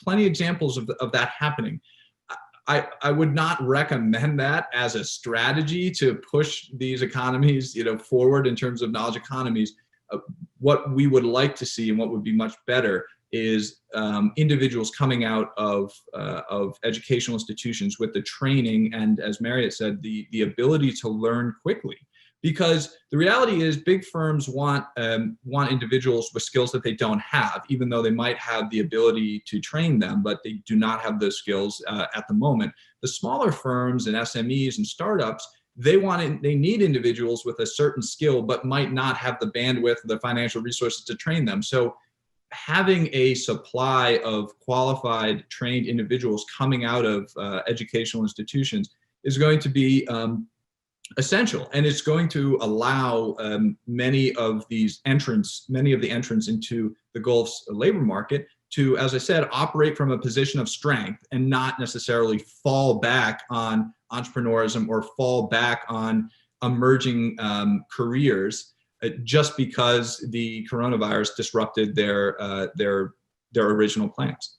plenty of examples of that happening. I would not recommend that as a strategy to push these economies, forward in terms of knowledge economies. What we would like to see, and what would be much better, is individuals coming out of educational institutions with the training and, as Mariet said, the ability to learn quickly. Because the reality is, big firms want individuals with skills that they don't have, even though they might have the ability to train them, but they do not have those skills at the moment. The smaller firms and SMEs and startups, they need individuals with a certain skill, but might not have the bandwidth, the financial resources to train them. So having a supply of qualified, trained individuals coming out of educational institutions is going to be essential, and it's going to allow many of the entrants into the Gulf's labor market to, as I said, operate from a position of strength and not necessarily fall back on entrepreneurism or fall back on emerging careers just because the coronavirus disrupted their original plans.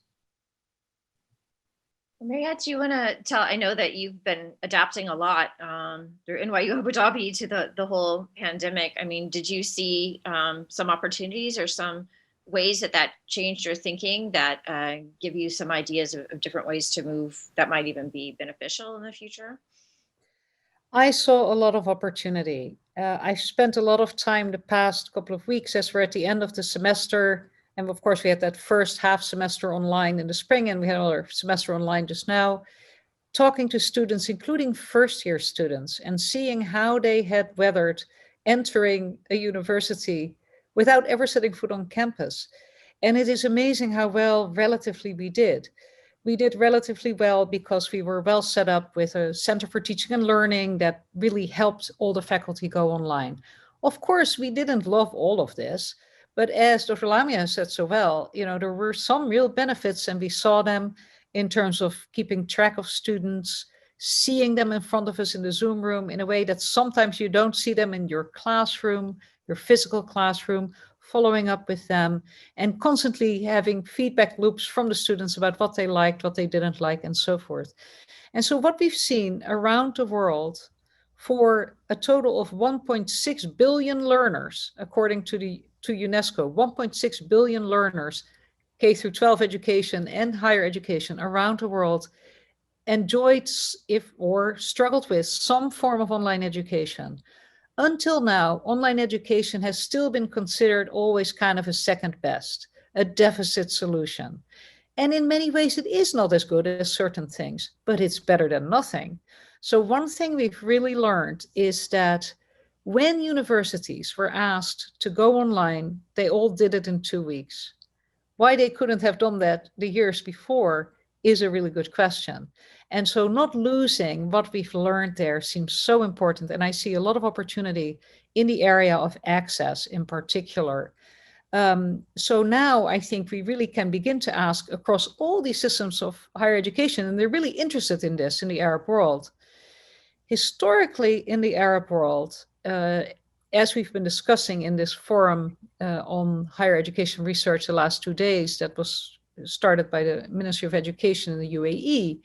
Mariet, do you want to tell? I know that you've been adapting a lot through NYU Abu Dhabi to the whole pandemic. I mean, did you see some opportunities or some ways that changed your thinking that give you some ideas of different ways to move that might even be beneficial in the future? I saw a lot of opportunity. I spent a lot of time the past couple of weeks, as we're at the end of the semester, And of course, we had that first half semester online in the spring, and we had another semester online just now, talking to students, including first-year students, and seeing how they had weathered entering a university without ever setting foot on campus. And it is amazing how well relatively we did. We did relatively well because we were well set up with a Center for Teaching and Learning that really helped all the faculty go online. Of course, we didn't love all of this, but as Dr. Lamya said so well, there were some real benefits, and we saw them in terms of keeping track of students, seeing them in front of us in the Zoom room in a way that sometimes you don't see them in your classroom, your physical classroom, following up with them, and constantly having feedback loops from the students about what they liked, what they didn't like, and so forth. And so what we've seen around the world for a total of 1.6 billion learners, according to UNESCO, 1.6 billion learners, K through 12 education and higher education around the world, enjoyed or struggled with some form of online education. Until now, online education has still been considered always kind of a second best, a deficit solution. And in many ways, it is not as good as certain things, but it's better than nothing. So one thing we've really learned is that when universities were asked to go online, they all did it in 2 weeks. Why they couldn't have done that the years before is a really good question. And so not losing what we've learned there seems so important. And I see a lot of opportunity in the area of access in particular. So now I think we really can begin to ask across all these systems of higher education, and they're really interested in this in the Arab world. Historically, in the Arab world, as we've been discussing in this forum on higher education research the last 2 days that was started by the Ministry of Education in the UAE,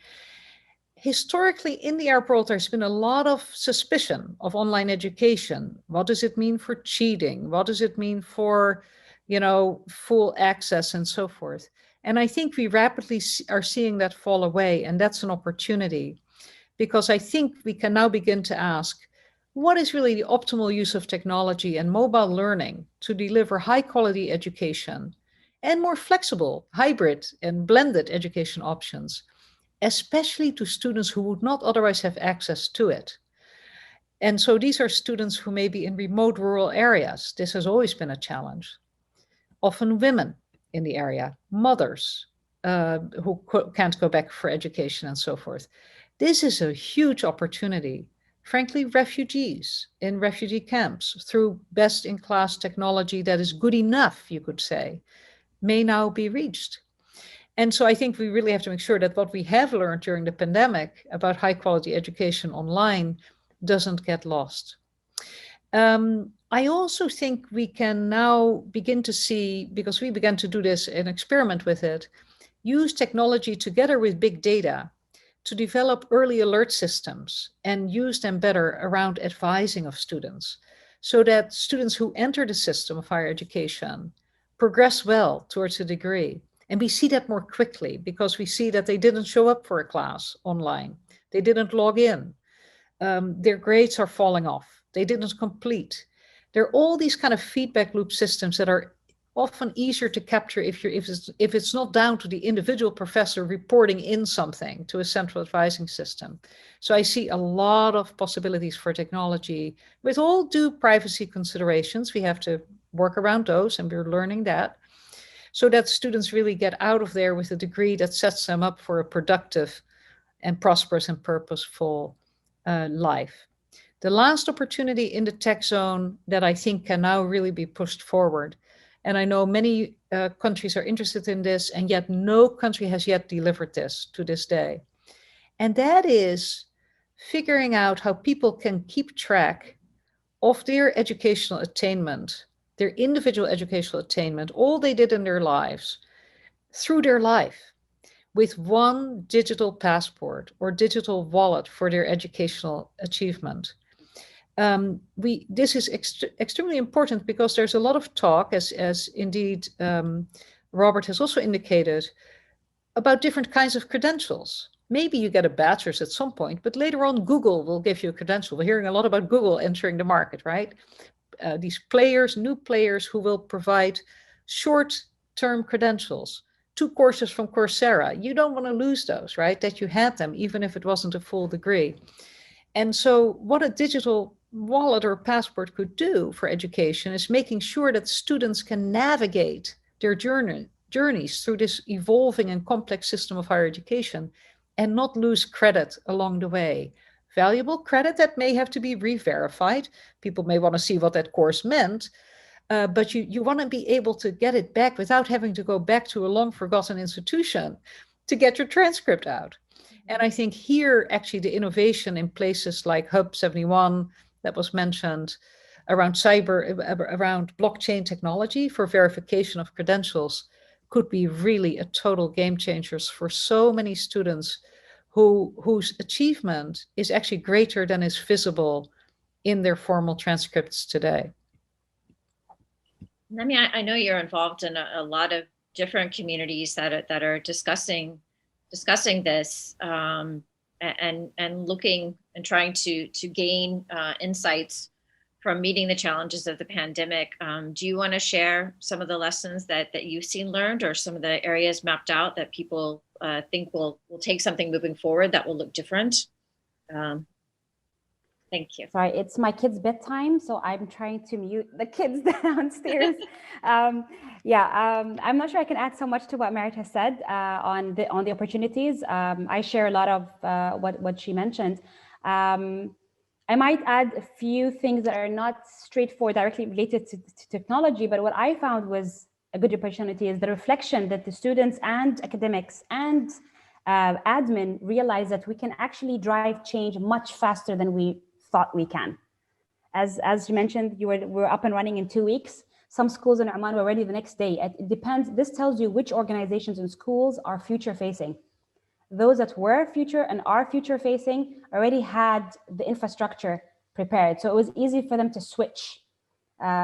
historically in the Arab world, there's been a lot of suspicion of online education. What does it mean for cheating? What does it mean for, full access and so forth? And I think we rapidly are seeing that fall away, and that's an opportunity, because I think we can now begin to ask, what is really the optimal use of technology and mobile learning to deliver high quality education and more flexible, hybrid and blended education options, especially to students who would not otherwise have access to it? And so these are students who may be in remote rural areas. This has always been a challenge. Often women in the area, mothers who can't go back for education and so forth. This is a huge opportunity. Frankly, refugees in refugee camps, through best-in-class technology that is good enough, you could say, may now be reached. And so I think we really have to make sure that what we have learned during the pandemic about high-quality education online doesn't get lost. I also think we can now begin to see, because we began to do this and experiment with it, use technology together with big data to develop early alert systems and use them better around advising of students, so that students who enter the system of higher education progress well towards a degree. And we see that more quickly because we see that they didn't show up for a class online. They didn't log in. Their grades are falling off. They didn't complete. There are all these kind of feedback loop systems that are often easier to capture if it's not down to the individual professor reporting in something to a central advising system. So I see a lot of possibilities for technology with all due privacy considerations. We have to work around those, and we're learning that, so that students really get out of there with a degree that sets them up for a productive and prosperous and purposeful life. The last opportunity in the tech zone that I think can now really be pushed forward, and I know many countries are interested in this, and yet no country has yet delivered this to this day. And that is figuring out how people can keep track of their educational attainment, their individual educational attainment, all they did in their lives, through their life, with one digital passport or digital wallet for their educational achievement. This is extremely important because there's a lot of talk, as indeed Robert has also indicated, about different kinds of credentials. Maybe you get a bachelor's at some point, but later on Google will give you a credential. We're hearing a lot about Google entering the market, right? These players, new players who will provide short term credentials, 2 courses from Coursera. You don't want to lose those, right? That you had them, even if it wasn't a full degree. And so what a digital wallet or passport could do for education is making sure that students can navigate their journeys through this evolving and complex system of higher education and not lose credit along the way. Valuable credit that may have to be re-verified. People may want to see what that course meant, but you want to be able to get it back without having to go back to a long forgotten institution to get your transcript out. And I think here, actually, the innovation in places like Hub 71 that was mentioned around around blockchain technology for verification of credentials could be really a total game changers for so many students whose achievement is actually greater than is visible in their formal transcripts today. Lamya, I know you're involved in a lot of different communities that are discussing this and looking and trying to gain insights from meeting the challenges of the pandemic. Do you want to share some of the lessons that you've seen learned, or some of the areas mapped out that people think will take something moving forward that will look different? Thank you. Sorry, it's my kids' bedtime, so I'm trying to mute the kids downstairs. I'm not sure I can add so much to what Mariet has said on the opportunities. I share a lot of what she mentioned. I might add a few things that are not straightforward, directly related to technology, but what I found was a good opportunity is the reflection that the students and academics and admin realize that we can actually drive change much faster than we thought we can. As you mentioned, we're up and running in 2 weeks. Some schools in Oman were ready the next day. It depends. This tells you which organizations and schools are future facing. Those that were future and are future facing already had the infrastructure prepared. So it was easy for them to switch.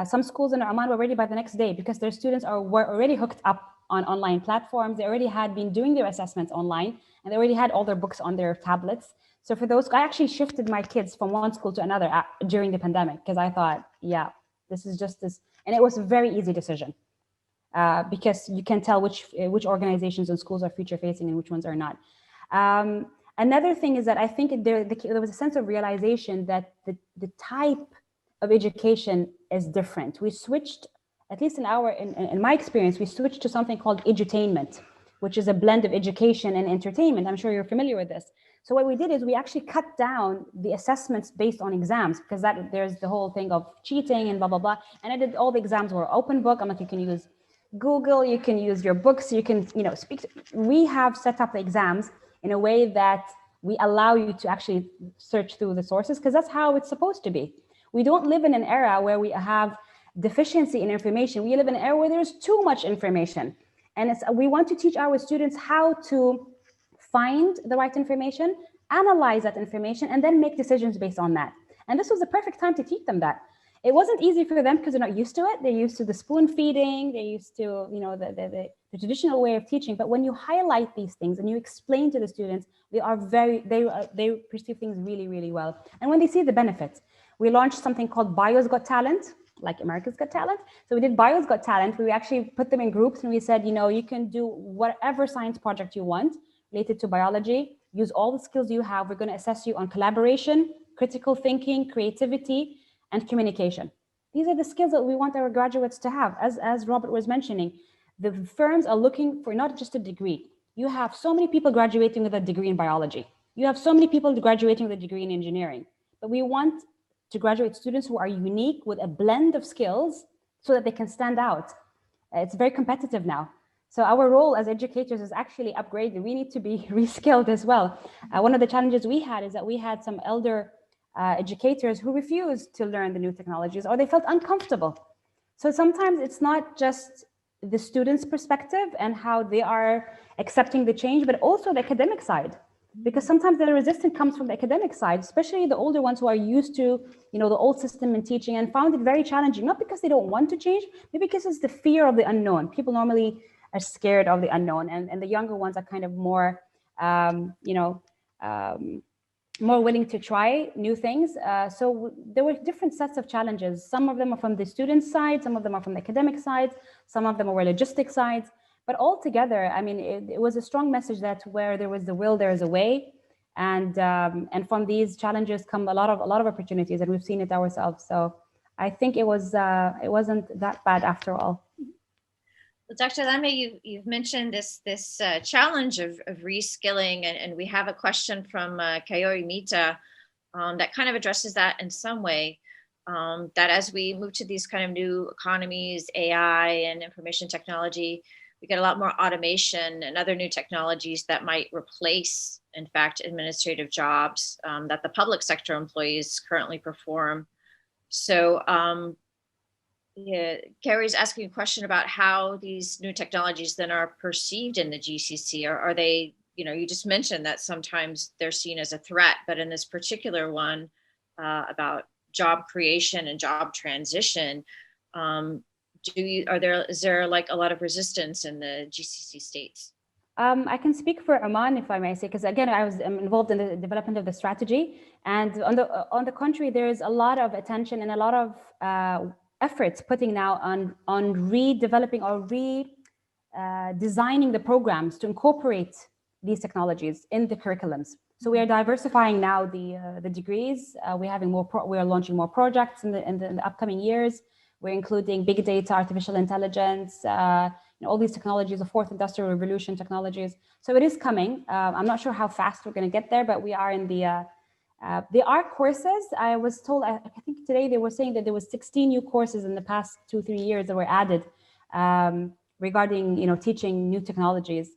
Some schools in Oman were ready by the next day because their students were already hooked up on online platforms. They already had been doing their assessments online, and they already had all their books on their tablets. So for those, I actually shifted my kids from one school to another during the pandemic because I thought, yeah, this is just this. And it was a very easy decision because you can tell which organizations and schools are future facing and which ones are not. Another thing is that I think there was a sense of realization that the type of education is different. We switched, at least in my experience, we switched to something called edutainment, which is a blend of education and entertainment. I'm sure you're familiar with this. So what we did is we actually cut down the assessments based on exams, because there's the whole thing of cheating and blah, blah, blah. And I did all the exams were open book. I'm like, you can use Google, you can use your books, you can, we have set up the exams in a way that we allow you to actually search through the sources, because that's how it's supposed to be. We don't live in an era where we have deficiency in information. We live in an era where there's too much information. And we want to teach our students how to find the right information, analyze that information, and then make decisions based on that. And this was the perfect time to teach them that. It wasn't easy for them because they're not used to it. They're used to the spoon feeding. They're used to, the traditional way of teaching. But when you highlight these things and you explain to the students, they perceive things really, really well. And when they see the benefits, we launched something called Bio's Got Talent, like America's Got Talent. So we did Bio's Got Talent. We actually put them in groups and we said, you can do whatever science project you want related to biology. Use all the skills you have. We're going to assess you on collaboration, critical thinking, creativity, and communication. These are the skills that we want our graduates to have. As Robert was mentioning, the firms are looking for not just a degree. You have so many people graduating with a degree in biology. You have so many people graduating with a degree in engineering. But we want to graduate students who are unique with a blend of skills so that they can stand out. It's very competitive now. So our role as educators is actually upgraded. We need to be reskilled as well. One of the challenges we had is that we had some elder educators who refused to learn the new technologies, or they felt uncomfortable. So sometimes it's not just the students' perspective and how they are accepting the change, but also the academic side. Because sometimes the resistance comes from the academic side, especially the older ones who are used to, the old system in teaching and found it very challenging, not because they don't want to change, but because it's the fear of the unknown. People normally are scared of the unknown, and the younger ones are kind of more, more willing to try new things. So there were different sets of challenges. Some of them are from the student side, some of them are from the academic side, some of them were logistic sides. But altogether, I mean, it was a strong message that where there was the will, there is a way. And from these challenges come a lot of opportunities, and we've seen it ourselves. So I think it wasn't that bad after all. Well, Dr. Lamya, you've mentioned this challenge of reskilling, and we have a question from Kayori Mita that kind of addresses that in some way. That as we move to these kind of new economies, AI and information technology, we get a lot more automation and other new technologies that might replace, in fact, administrative jobs that the public sector employees currently perform. So yeah, Carrie's asking a question about how these new technologies then are perceived in the GCC. Are they, you just mentioned that sometimes they're seen as a threat, but in this particular one about job creation and job transition, is there like a lot of resistance in the GCC states? I can speak for Oman, if I may say, because again, I was involved in the development of the strategy, and on the contrary, there is a lot of attention and a lot of efforts putting now on redeveloping or designing the programs to incorporate these technologies in the curriculums. So we are diversifying now the degrees. We are launching more projects in the upcoming years. We're including big data, artificial intelligence, all these technologies, the fourth industrial revolution technologies. So it is coming. I'm not sure how fast we're going to get there, but we are in the. There are courses. I was told, I think today they were saying that there was 16 new courses in the past 2-3 years that were added regarding, teaching new technologies.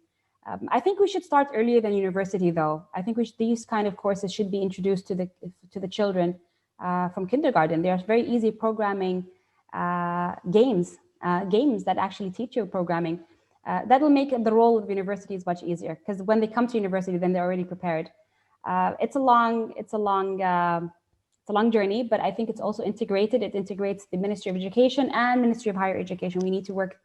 I think we should start earlier than university, though. I think these kind of courses should be introduced to the children from kindergarten. They are very easy programming games that actually teach you programming. That will make the role of universities much easier, because when they come to university, then they're already prepared. It's a long journey, but I think it's also integrated. It integrates the Ministry of Education and Ministry of Higher Education. We need to work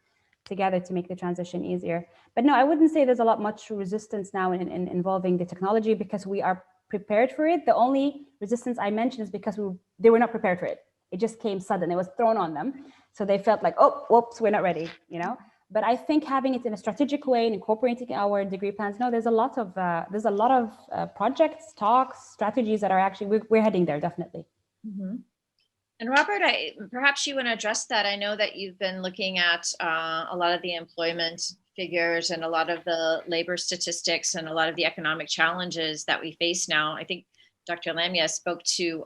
together to make the transition easier. But no, I wouldn't say there's much resistance now in involving the technology, because we are prepared for it. The only resistance I mentioned is because they were not prepared for it. It just came sudden. It was thrown on them. So they felt like, oh, whoops, we're not ready, But I think having it in a strategic way and incorporating our degree plans, there's a lot of projects, talks, strategies that are actually, we're heading there, definitely. Mm-hmm. And Robert, perhaps you want to address that. I know that you've been looking at a lot of the employment figures and a lot of the labor statistics and a lot of the economic challenges that we face now. I think Dr. Lamya spoke to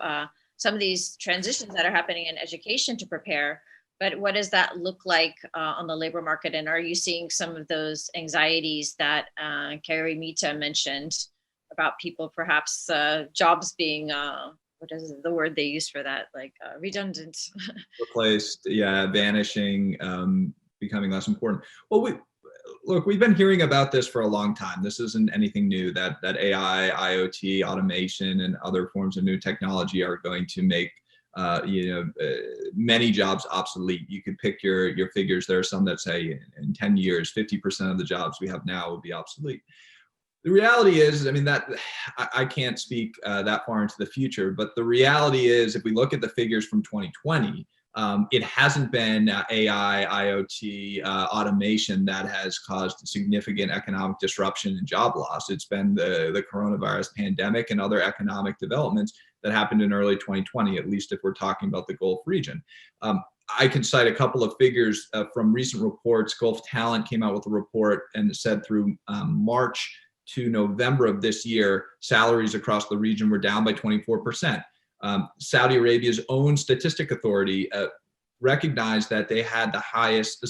some of these transitions that are happening in education to prepare. But what does that look like on the labor market? And are you seeing some of those anxieties that Carrie Mita mentioned about people perhaps jobs being, what is the word they use for that? Like redundant. Replaced, vanishing, becoming less important. Well, we've been hearing about this for a long time. This isn't anything new, that AI, IoT, automation, and other forms of new technology are going to make many jobs obsolete. You could pick your figures. There are some that say in 10 years, 50% of the jobs we have now will be obsolete. The reality is, that I can't speak that far into the future, but the reality is, if we look at the figures from 2020, it hasn't been AI, IoT, automation that has caused significant economic disruption and job loss. It's been the coronavirus pandemic and other economic developments that happened in early 2020, at least if we're talking about the Gulf region. I can cite a couple of figures from recent reports. Gulf Talent came out with a report and said through March to November of this year, salaries across the region were down by 24%. Saudi Arabia's own statistic authority recognized that they had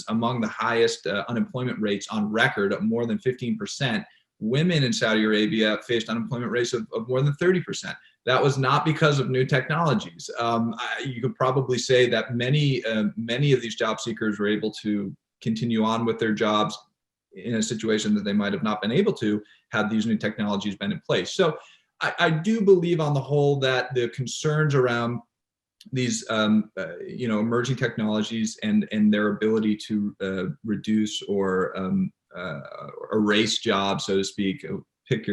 among the highest unemployment rates on record, more than 15%. Women in Saudi Arabia faced unemployment rates of more than 30%. That was not because of new technologies. You could probably say that many of these job seekers were able to continue on with their jobs in a situation that they might have not been able to had these new technologies been in place. So I do believe on the whole that the concerns around these emerging technologies and their ability to reduce or erase jobs, so to speak, pick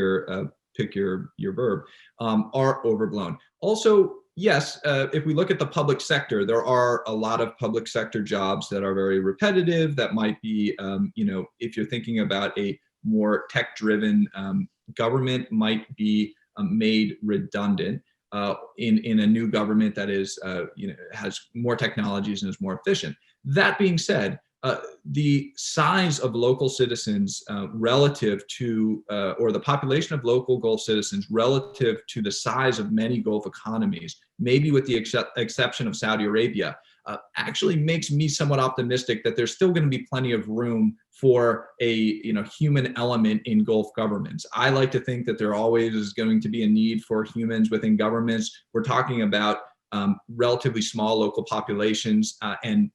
pick your verb, are overblown. Also, yes, if we look at the public sector, there are a lot of public sector jobs that are very repetitive. That might be, if you're thinking about a more tech-driven government, might be made redundant in a new government that is, has more technologies and is more efficient. That being said, the size of local citizens relative to, or the population of local Gulf citizens relative to the size of many Gulf economies, maybe with the exception of Saudi Arabia, actually makes me somewhat optimistic that there's still going to be plenty of room for a human element in Gulf governments. I like to think that there always is going to be a need for humans within governments. We're talking about relatively small local populations and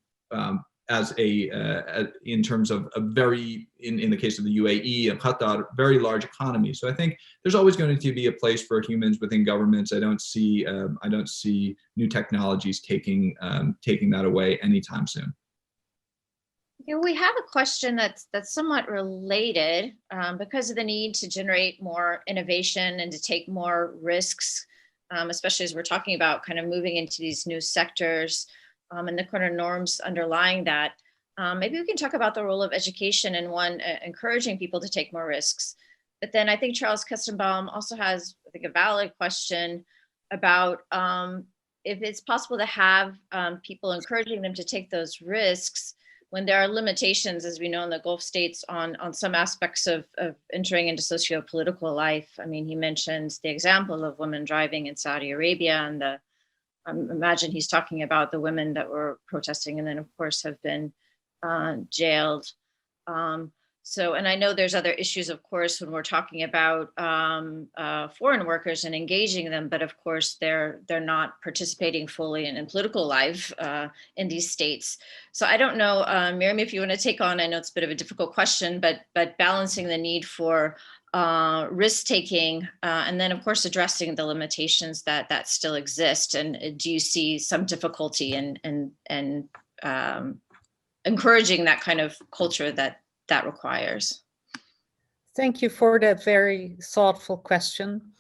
as in terms of a very, in the case of the UAE and Qatar, very large economy. So I think there's always going to be a place for humans within governments. I don't see new technologies taking that away anytime soon. Yeah, we have a question that's somewhat related because of the need to generate more innovation and to take more risks, especially as we're talking about kind of moving into these new sectors. And the kind of norms underlying that. Maybe we can talk about the role of education and encouraging people to take more risks. But then I think Charles Kestenbaum also has, I think, a valid question about if it's possible to have people encouraging them to take those risks when there are limitations, as we know in the Gulf states, on some aspects of entering into socio-political life. I mean, he mentions the example of women driving in Saudi Arabia and imagine he's talking about the women that were protesting and then of course have been jailed. And I know there's other issues, of course, when we're talking about foreign workers and engaging them, but of course they're not participating fully in political life in these states. So I don't know, Miriam, if you want to take on, I know it's a bit of a difficult question, but balancing the need for risk-taking, and then of course addressing the limitations that still exist. And do you see some difficulty in encouraging that kind of culture that requires? Thank you for that very thoughtful question.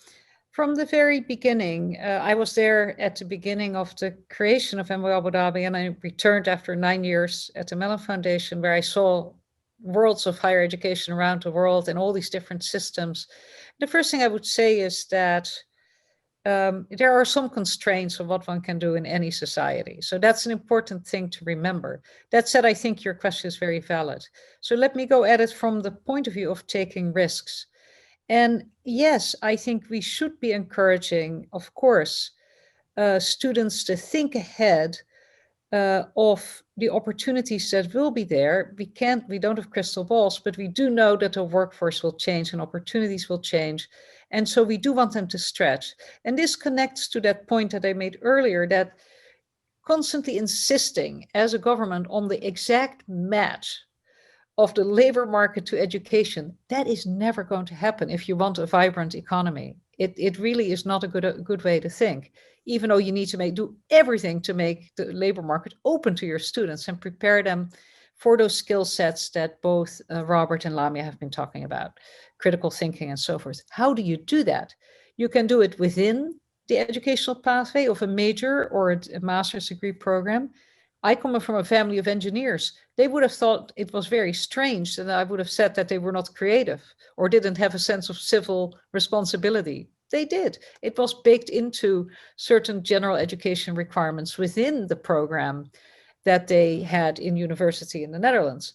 From the very beginning, I was there at the beginning of the creation of MWA Abu Dhabi, and I returned after 9 years at the Mellon Foundation, where I saw worlds of higher education around the world and all these different systems. The first thing I would say is that there are some constraints of what one can do in any society. So that's an important thing to remember. That said, I think your question is very valid. So let me go at it from the point of view of taking risks. And yes, I think we should be encouraging, of course, students to think ahead of the opportunities that will be there. We don't have crystal balls, but we do know that the workforce will change and opportunities will change. And so we do want them to stretch. And this connects to that point that I made earlier, that constantly insisting as a government on the exact match of the labor market to education, that is never going to happen if you want a vibrant economy. It really is not a good way to think, even though you need to do everything to make the labor market open to your students and prepare them for those skill sets that both Robert and Lamya have been talking about, critical thinking and so forth. How do you do that? You can do it within the educational pathway of a major or a master's degree program. I come from a family of engineers. They would have thought it was very strange that I would have said that they were not creative or didn't have a sense of civil responsibility. They did. It was baked into certain general education requirements within the program that they had in university in the Netherlands.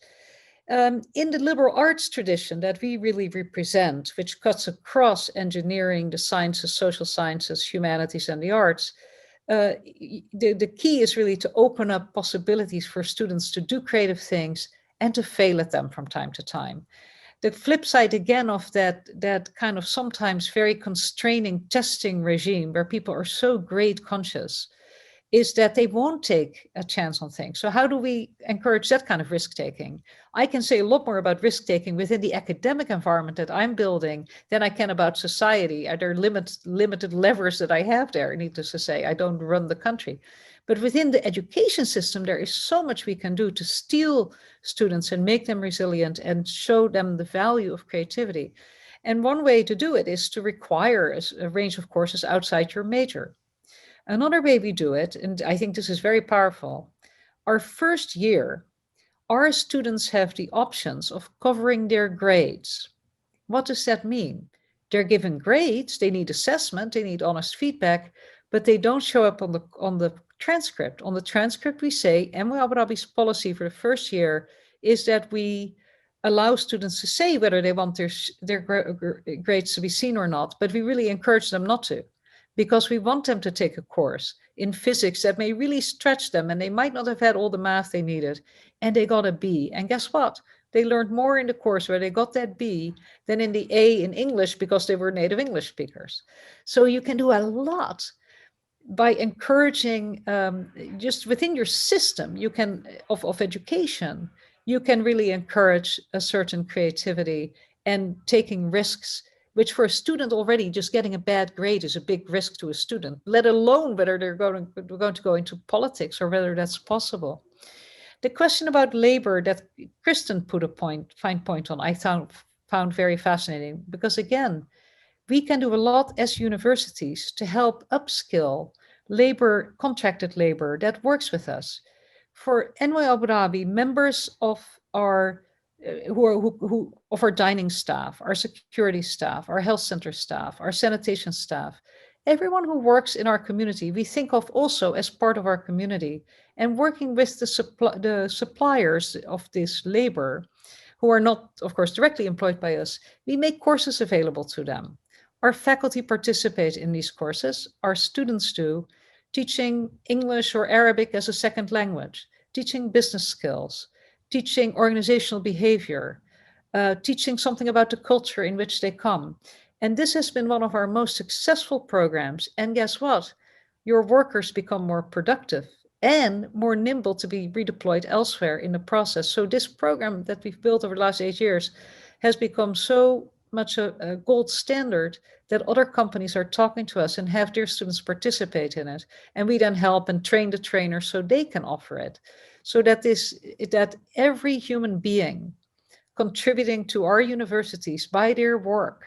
In the liberal arts tradition that we really represent, which cuts across engineering, the sciences, social sciences, humanities, and the arts, the key is really to open up possibilities for students to do creative things and to fail at them from time to time. The flip side again of that kind of sometimes very constraining testing regime where people are so grade conscious is that they won't take a chance on things. So how do we encourage that kind of risk-taking? I can say a lot more about risk-taking within the academic environment that I'm building than I can about society. There are limited levers that I have there, needless to say. I don't run the country. But within the education system, there is so much we can do to steel students and make them resilient and show them the value of creativity. And one way to do it is to require a range of courses outside your major. Another way we do it, and I think this is very powerful, our first year, our students have the options of covering their grades. What does that mean? They're given grades, they need assessment, they need honest feedback, but they don't show up on the transcript. On the transcript, we say, MWA Abu Dhabi's policy for the first year is that we allow students to say whether they want their grades to be seen or not, but we really encourage them not to, because we want them to take a course in physics that may really stretch them, and they might not have had all the math they needed, and they got a B. And guess what? They learned more in the course where they got that B than in the A in English because they were native English speakers. So you can do a lot by encouraging, just within your system, you can, of education, you can really encourage a certain creativity and taking risks, which for a student already, just getting a bad grade is a big risk to a student, let alone whether they're going to go into politics or whether that's possible. The question about labor that Kristin put a fine point on, I found very fascinating, because again, we can do a lot as universities to help upskill labor, contracted labor that works with us. For NY Abu Dhabi, members of our of our dining staff, our security staff, our health center staff, our sanitation staff, everyone who works in our community, we think of also as part of our community, and working with the suppliers of this labor, who are not, of course, directly employed by us, we make courses available to them. Our faculty participate in these courses, our students do, teaching English or Arabic as a second language, teaching business skills, teaching organizational behavior, teaching something about the culture in which they come. And this has been one of our most successful programs. And guess what? Your workers become more productive and more nimble to be redeployed elsewhere in the process. So this program that we've built over the last 8 years has become so much a gold standard that other companies are talking to us and have their students participate in it. And we then help and train the trainers so they can offer it. So that every human being contributing to our universities by their work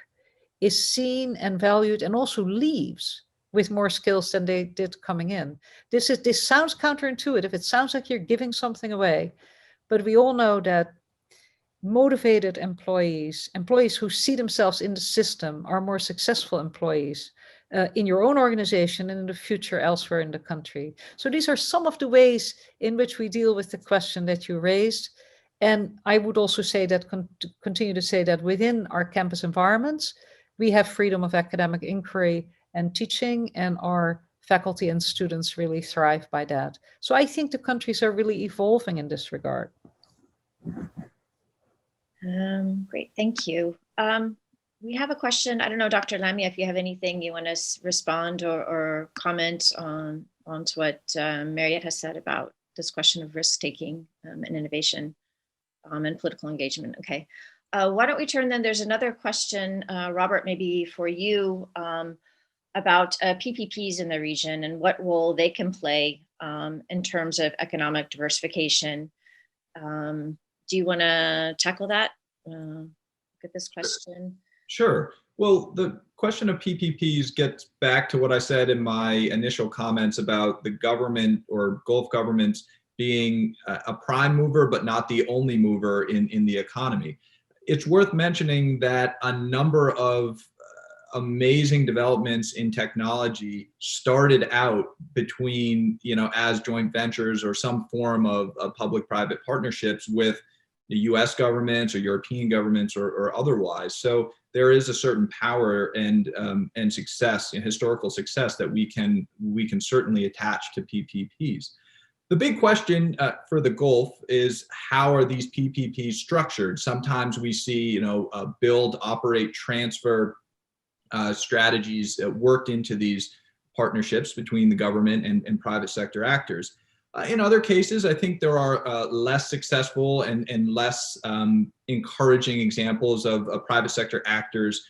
is seen and valued, and also leaves with more skills than they did coming in. This sounds counterintuitive. It sounds like you're giving something away, but we all know that motivated employees who see themselves in the system are more successful employees in your own organization and in the future elsewhere in the country. So these are some of the ways in which we deal with the question that you raised. And I would also say that, continue to say that within our campus environments, we have freedom of academic inquiry and teaching, and our faculty and students really thrive by that. So I think the countries are really evolving in this regard. Great, thank you. We have a question. I don't know, Dr. Lamya, if you have anything you want to respond or comment on to what Mariet has said about this question of risk-taking and innovation and political engagement. Okay, why don't we turn then, there's another question, Robert, maybe for you, about PPPs in the region and what role they can play in terms of economic diversification. Do you want to tackle that? Look at this question. Sure. Well, the question of PPPs gets back to what I said in my initial comments about the government or Gulf governments being a prime mover, but not the only mover in the economy. It's worth mentioning that a number of amazing developments in technology started out between, as joint ventures or some form of public-private partnerships with the US governments or European governments or otherwise. So there is a certain power and success, historical success, that we can certainly attach to PPPs. The big question for the Gulf is, how are these PPPs structured? Sometimes we see, build, operate, transfer strategies worked into these partnerships between the government and private sector actors. In other cases, I think there are less successful and less encouraging examples of private sector actors,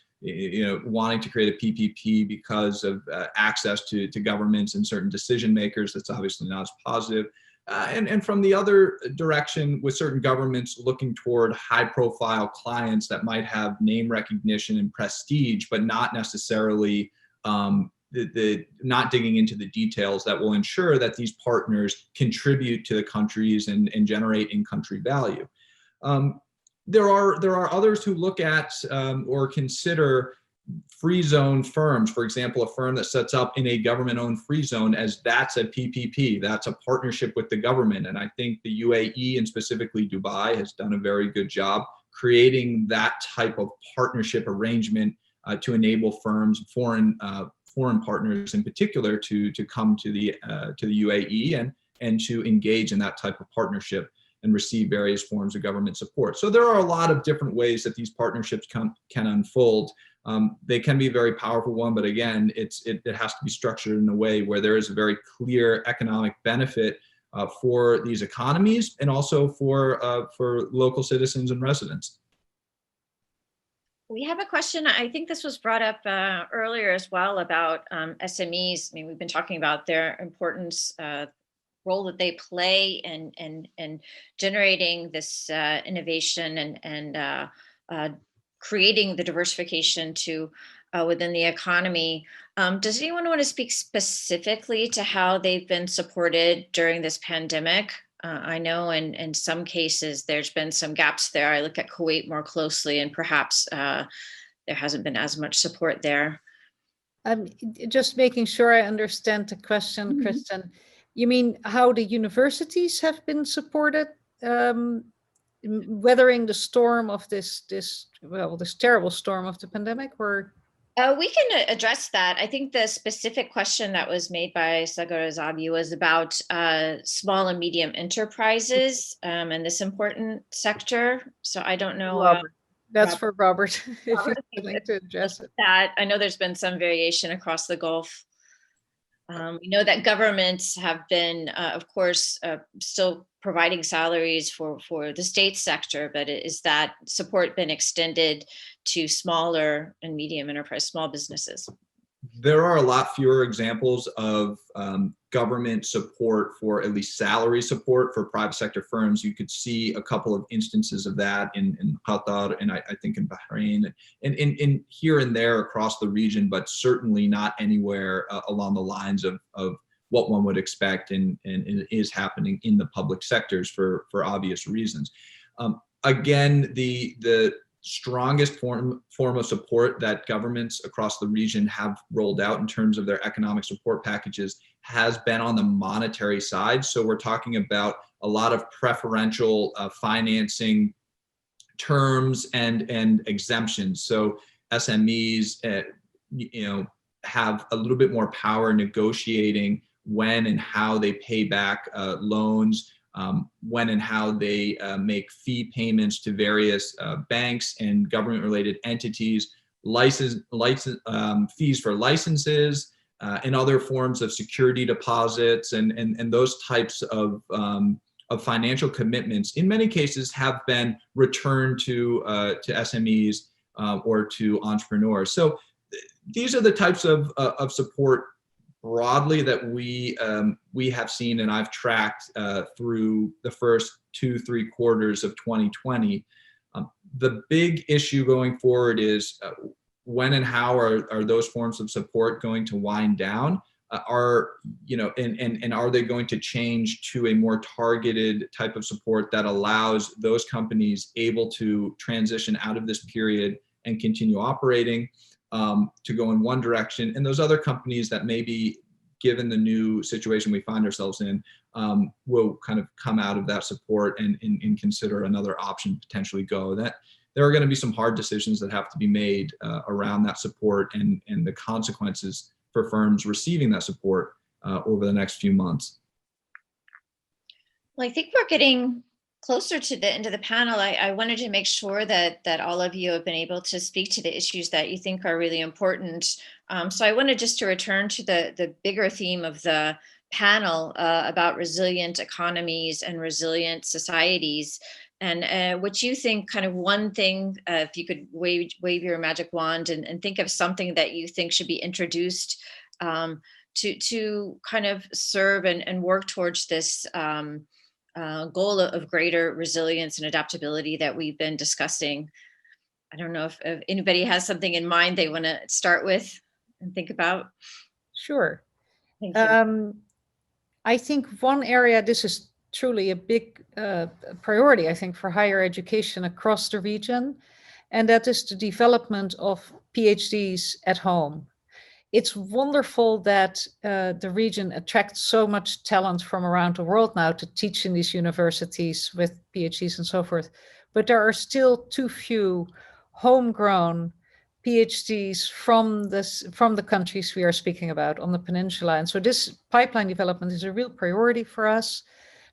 wanting to create a PPP because of access to governments and certain decision makers. That's obviously not as positive. And from the other direction, with certain governments looking toward high-profile clients that might have name recognition and prestige, but not necessarily not digging into the details that will ensure that these partners contribute to the countries and generate in-country value. There are others who look at or consider free zone firms, for example, a firm that sets up in a government-owned free zone, as that's a PPP, that's a partnership with the government. And I think the UAE and specifically Dubai has done a very good job creating that type of partnership arrangement to enable firms, foreign partners in particular, to come to the UAE and to engage in that type of partnership and receive various forms of government support. So there are a lot of different ways that these partnerships can unfold. They can be a very powerful one, but again, it has to be structured in a way where there is a very clear economic benefit for these economies and also for local citizens and residents. We have a question. I think this was brought up earlier as well about SMEs. I mean, we've been talking about their importance, role that they play in generating this innovation and creating the diversification to within the economy. Does anyone want to speak specifically to how they've been supported during this pandemic? I know in some cases there's been some gaps there. I look at Kuwait more closely, and perhaps there hasn't been as much support there. Just making sure I understand the question, Kristin. You mean how the universities have been supported weathering the storm of this terrible storm of the pandemic, or? We can address that. I think the specific question that was made by Sagar Azabi was about small and medium enterprises and this important sector. So I don't know. Robert. That's for Robert, if you'd like to address it. That I know there's been some variation across the Gulf. We know that governments have been, of course, still providing salaries for the state sector, but is that support been extended to smaller and medium enterprise, small businesses? There are a lot fewer examples of government support for at least salary support for private sector firms. You could see a couple of instances of that in Qatar and I think in Bahrain and in here and there across the region, but certainly not anywhere along the lines of what one would expect and is happening in the public sectors for obvious reasons. Again, the strongest form of support that governments across the region have rolled out in terms of their economic support packages has been on the monetary side. So we're talking about a lot of preferential financing terms and exemptions. So SMEs, have a little bit more power negotiating when and how they pay back loans, when and how they make fee payments to various banks and government-related entities, fees for licenses, and other forms of security deposits, and those types of financial commitments. In many cases, have been returned to SMEs or to entrepreneurs. So these are the types of support broadly that we have seen and I've tracked through the first 2-3 quarters of 2020. The big issue going forward is when and how are those forms of support going to wind down? And are they going to change to a more targeted type of support that allows those companies able to transition out of this period and continue operating? To go in one direction, and those other companies that maybe, given the new situation we find ourselves in, will kind of come out of that support and consider another option, potentially go. That there are going to be some hard decisions that have to be made around that support and the consequences for firms receiving that support over the next few months. Well, I think we're getting closer to the end of the panel. I wanted to make sure that all of you have been able to speak to the issues that you think are really important. So I wanted just to return to the bigger theme of the panel about resilient economies and resilient societies, and what you think, kind of one thing, if you could wave your magic wand and think of something that you think should be introduced to kind of serve and work towards this goal of greater resilience and adaptability that we've been discussing. I don't know if anybody has something in mind they want to start with and think about. Sure. Thank you. I think one area, this is truly a big priority, I think, for higher education across the region, and that is the development of PhDs at home. It's wonderful that the region attracts so much talent from around the world now to teach in these universities with PhDs and so forth, but there are still too few homegrown PhDs from the countries we are speaking about on the peninsula. And so this pipeline development is a real priority for us,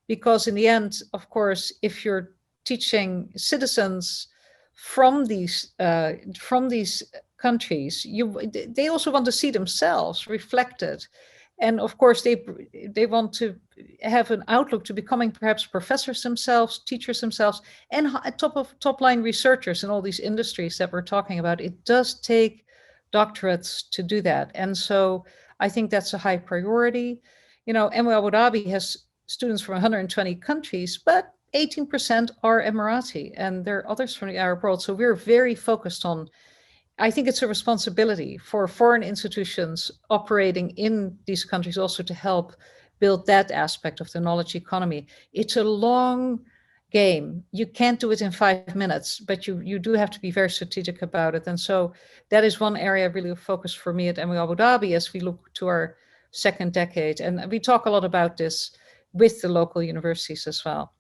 because in the end, of course, if you're teaching citizens from these countries, they also want to see themselves reflected. And of course, they want to have an outlook to becoming perhaps professors themselves, teachers themselves, and top line researchers in all these industries that we're talking about. It does take doctorates to do that. And so I think that's a high priority. You know, MU Abu Dhabi has students from 120 countries, but 18% are Emirati, and there are others from the Arab world. So we're very focused on, I think it's a responsibility for foreign institutions operating in these countries also to help build that aspect of the knowledge economy. It's a long game. You can't do it in 5 minutes, but you do have to be very strategic about it. And so that is one area really of focus for me at MU Abu Dhabi as we look to our second decade. And we talk a lot about this with the local universities as well.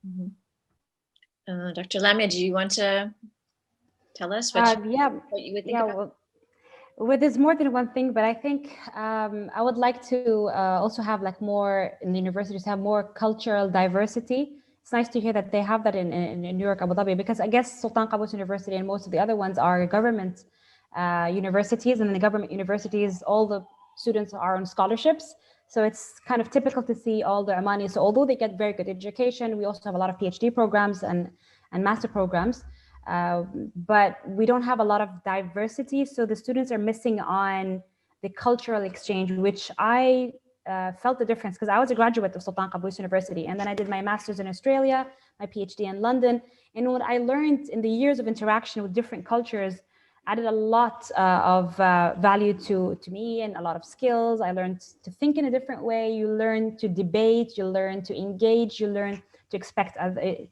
Mm-hmm. Dr. Lamya, do you want to tell us what you would think about? Well, there's more than one thing, but I think I would like to also have like more in the universities, have more cultural diversity. It's nice to hear that they have that in New York, Abu Dhabi, because I guess Sultan Qaboos University and most of the other ones are government universities, and in the government universities, all the students are on scholarships. So it's kind of typical to see all the Omanis. So although they get very good education, we also have a lot of PhD programs and master programs. But we don't have a lot of diversity. So the students are missing on the cultural exchange, which I felt the difference because I was a graduate of Sultan Qaboos University. And then I did my master's in Australia, my PhD in London. And what I learned in the years of interaction with different cultures added a lot of value to me and a lot of skills. I learned to think in a different way. You learn to debate, you learn to engage, you learn to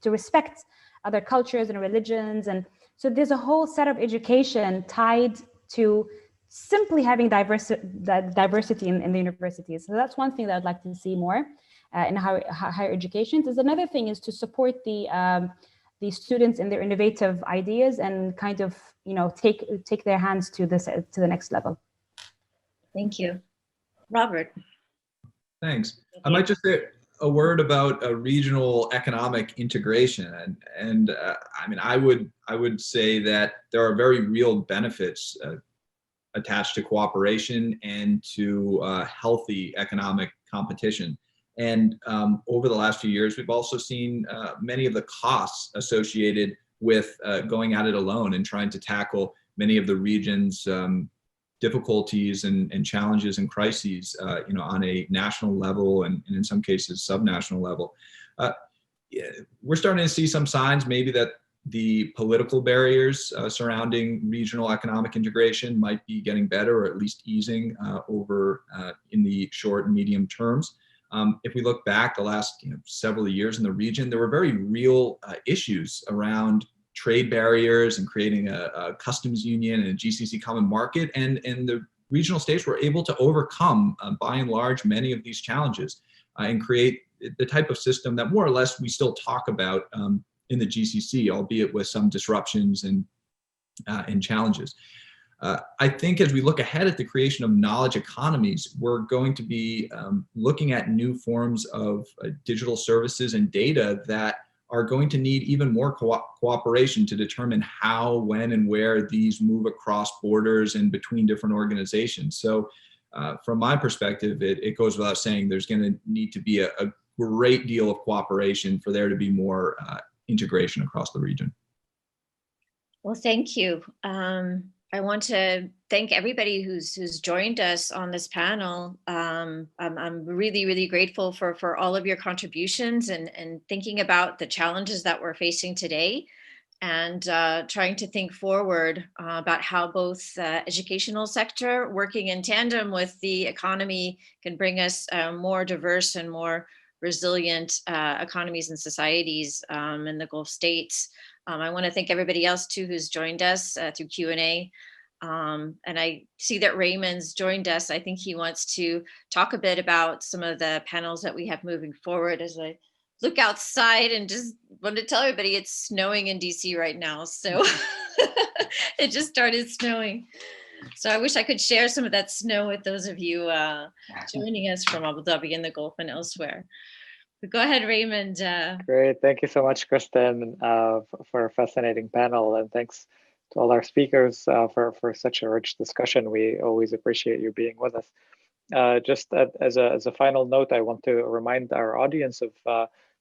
respect other cultures and religions. And so there's a whole set of education tied to simply having diversity in the universities. So that's one thing that I'd like to see more in higher education. There's another thing is to support the students in their innovative ideas and kind of, you know, take their hands to the next level. Thank you. Robert. Thanks. I might just say a word about regional economic integration, and I mean, I would say that there are very real benefits attached to cooperation and to healthy economic competition. And over the last few years, we've also seen many of the costs associated with going at it alone and trying to tackle many of the region's difficulties and challenges and crises, you know, on a national level and in some cases subnational level. We're starting to see some signs maybe that the political barriers surrounding regional economic integration might be getting better, or at least easing over in the short and medium terms. If we look back the last several years in the region, there were very real issues around trade barriers and creating a customs union and a GCC common market, and the regional states were able to overcome, by and large, many of these challenges and create the type of system that more or less we still talk about in the GCC, albeit with some disruptions and challenges. I think as we look ahead at the creation of knowledge economies, we're going to be looking at new forms of digital services and data that are going to need even more cooperation to determine how, when, and where these move across borders and between different organizations. So from my perspective, it goes without saying there's going to need to be a great deal of cooperation for there to be more integration across the region. Well, thank you. I want to thank everybody who's joined us on this panel. I'm really, really grateful for all of your contributions and thinking about the challenges that we're facing today, and trying to think forward about how both the educational sector working in tandem with the economy can bring us more diverse and more resilient economies and societies in the Gulf states. I want to thank everybody else too who's joined us through Q&A. And I see that Raymond's joined us. I think he wants to talk a bit about some of the panels that we have moving forward. As I look outside and just want to tell everybody it's snowing in DC right now. So it just started snowing. So I wish I could share some of that snow with those of you joining us from Abu Dhabi and the Gulf and elsewhere. But go ahead, Raymond. Great. Thank you so much, Kristin, for a fascinating panel. And thanks to all our speakers for such a rich discussion. We always appreciate you being with us. Just as a final note, I want to remind our audience of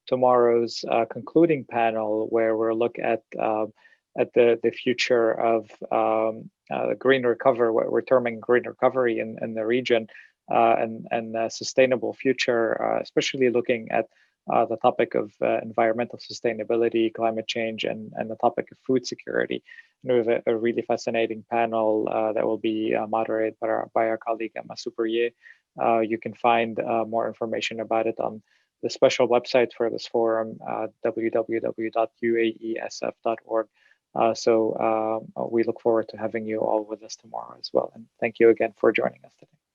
tomorrow's concluding panel, where we'll look at the future of the green recovery, what we're terming green recovery in the region, and a sustainable future, especially looking at the topic of environmental sustainability, climate change, and the topic of food security. And we have a really fascinating panel that will be moderated by our colleague Emma Superier. You can find more information about it on the special website for this forum, www.uaesf.org. So we look forward to having you all with us tomorrow as well. And thank you again for joining us today.